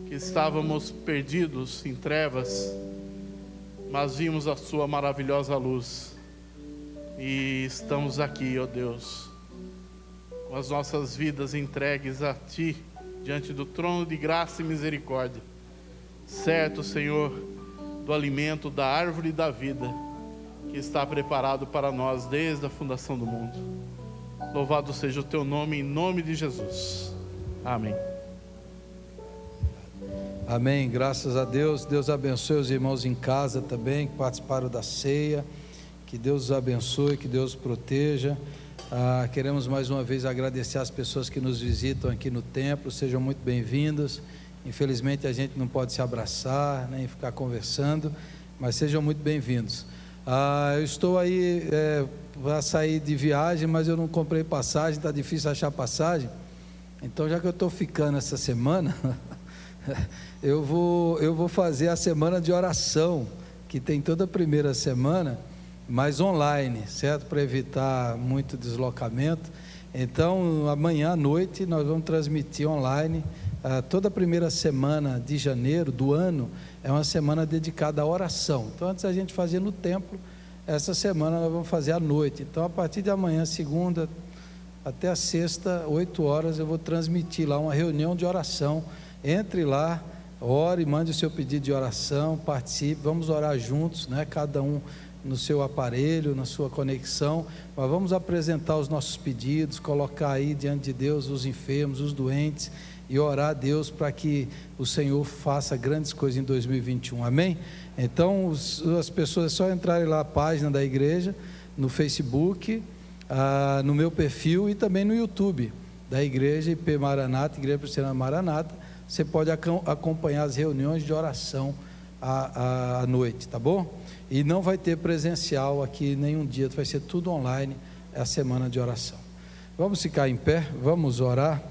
que estávamos perdidos em trevas, mas vimos a Sua maravilhosa luz, e estamos aqui, ó Deus, com as nossas vidas entregues a Ti, diante do trono de graça e misericórdia, certo, Senhor, do alimento da árvore da vida, que está preparado para nós desde a fundação do mundo. Louvado seja o Teu nome, em nome de Jesus. Amém. Amém, graças a Deus. Deus abençoe os irmãos em casa também, que participaram da ceia. Que Deus os abençoe, que Deus os proteja. Queremos mais uma vez agradecer as pessoas que nos visitam aqui no templo. Sejam muito bem-vindos. Infelizmente a gente não pode se abraçar, nem ficar conversando, mas sejam muito bem-vindos. Eu estou aí para sair de viagem, mas eu não comprei passagem, está difícil achar passagem. Então, já que eu estou ficando essa semana, eu vou fazer a semana de oração, que tem toda a primeira semana, mas online, certo? Para evitar muito deslocamento. Então, amanhã à noite nós vamos transmitir online. Toda a primeira semana de janeiro do ano é uma semana dedicada à oração. Então, antes a gente fazia no templo, essa semana nós vamos fazer à noite. Então, a partir de amanhã, segunda, até a sexta, 8 horas, eu vou transmitir lá uma reunião de oração. Entre lá, ore, mande o seu pedido de oração, participe, vamos orar juntos, né? Cada um no seu aparelho, na sua conexão, mas vamos apresentar os nossos pedidos, colocar aí diante de Deus os enfermos, os doentes, e orar a Deus para que o Senhor faça grandes coisas em 2021, amém? Então, as pessoas é só entrarem lá na página da igreja, no Facebook, no meu perfil e também no YouTube, da igreja IP Maranata, Igreja Presbiteriana Maranata. Você pode acompanhar as reuniões de oração à noite, tá bom? E não vai ter presencial aqui nenhum dia, vai ser tudo online, é a semana de oração. Vamos ficar em pé, vamos orar.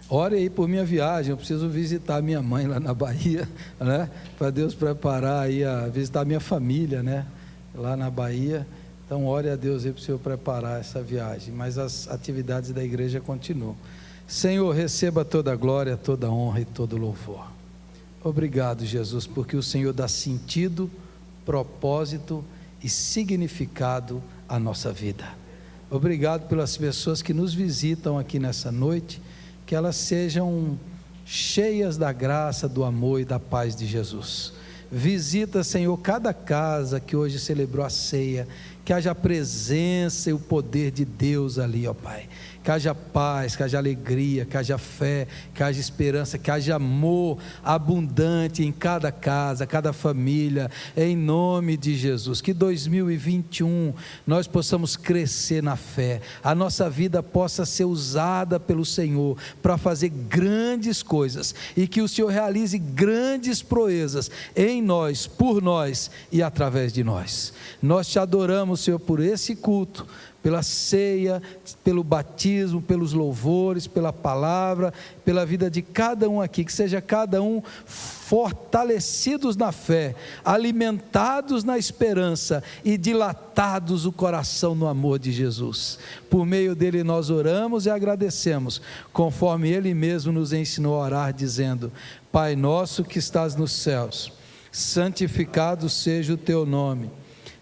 Ore aí por minha viagem, eu preciso visitar minha mãe lá na Bahia, né? Para Deus preparar aí, visitar minha família, né? Lá na Bahia. Então ore a Deus aí para o Senhor preparar essa viagem, mas as atividades da igreja continuam. Senhor, receba toda a glória, toda a honra e todo o louvor. Obrigado, Jesus, porque o Senhor dá sentido, propósito e significado à nossa vida. Obrigado pelas pessoas que nos visitam aqui nessa noite, que elas sejam cheias da graça, do amor e da paz de Jesus. Visita, Senhor, cada casa que hoje celebrou a ceia, que haja a presença e o poder de Deus ali, ó Pai. Que haja paz, que haja alegria, que haja fé, que haja esperança, que haja amor abundante em cada casa, cada família, em nome de Jesus. Que 2021 nós possamos crescer na fé, a nossa vida possa ser usada pelo Senhor para fazer grandes coisas, e que o Senhor realize grandes proezas em nós, por nós e através de nós. Nós te adoramos, Senhor, por esse culto, pela ceia, pelo batismo, pelos louvores, pela palavra, pela vida de cada um aqui, que seja cada um fortalecidos na fé, alimentados na esperança e dilatados o coração no amor de Jesus. Por meio dele nós oramos e agradecemos, conforme ele mesmo nos ensinou a orar, dizendo: Pai nosso que estás nos céus, santificado seja o teu nome,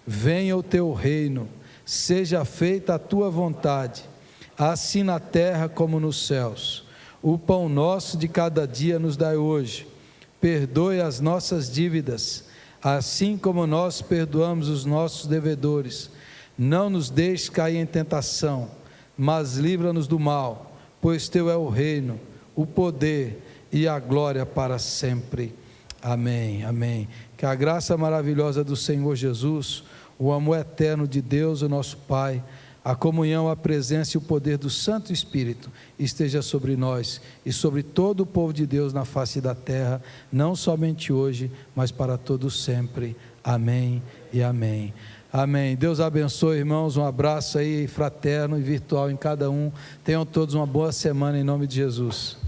venha o teu reino, seja feita a tua vontade, assim na terra como nos céus. O pão nosso de cada dia nos dai hoje. Perdoe as nossas dívidas, assim como nós perdoamos os nossos devedores. Não nos deixes cair em tentação, mas livra-nos do mal, pois teu é o reino, o poder e a glória para sempre. Amém, amém. Que a graça maravilhosa do Senhor Jesus, o amor eterno de Deus, o nosso Pai, a comunhão, a presença e o poder do Santo Espírito esteja sobre nós e sobre todo o povo de Deus na face da terra, não somente hoje, mas para todos sempre. Amém e amém. Amém. Deus abençoe, irmãos. Um abraço aí fraterno e virtual em cada um. Tenham todos uma boa semana em nome de Jesus.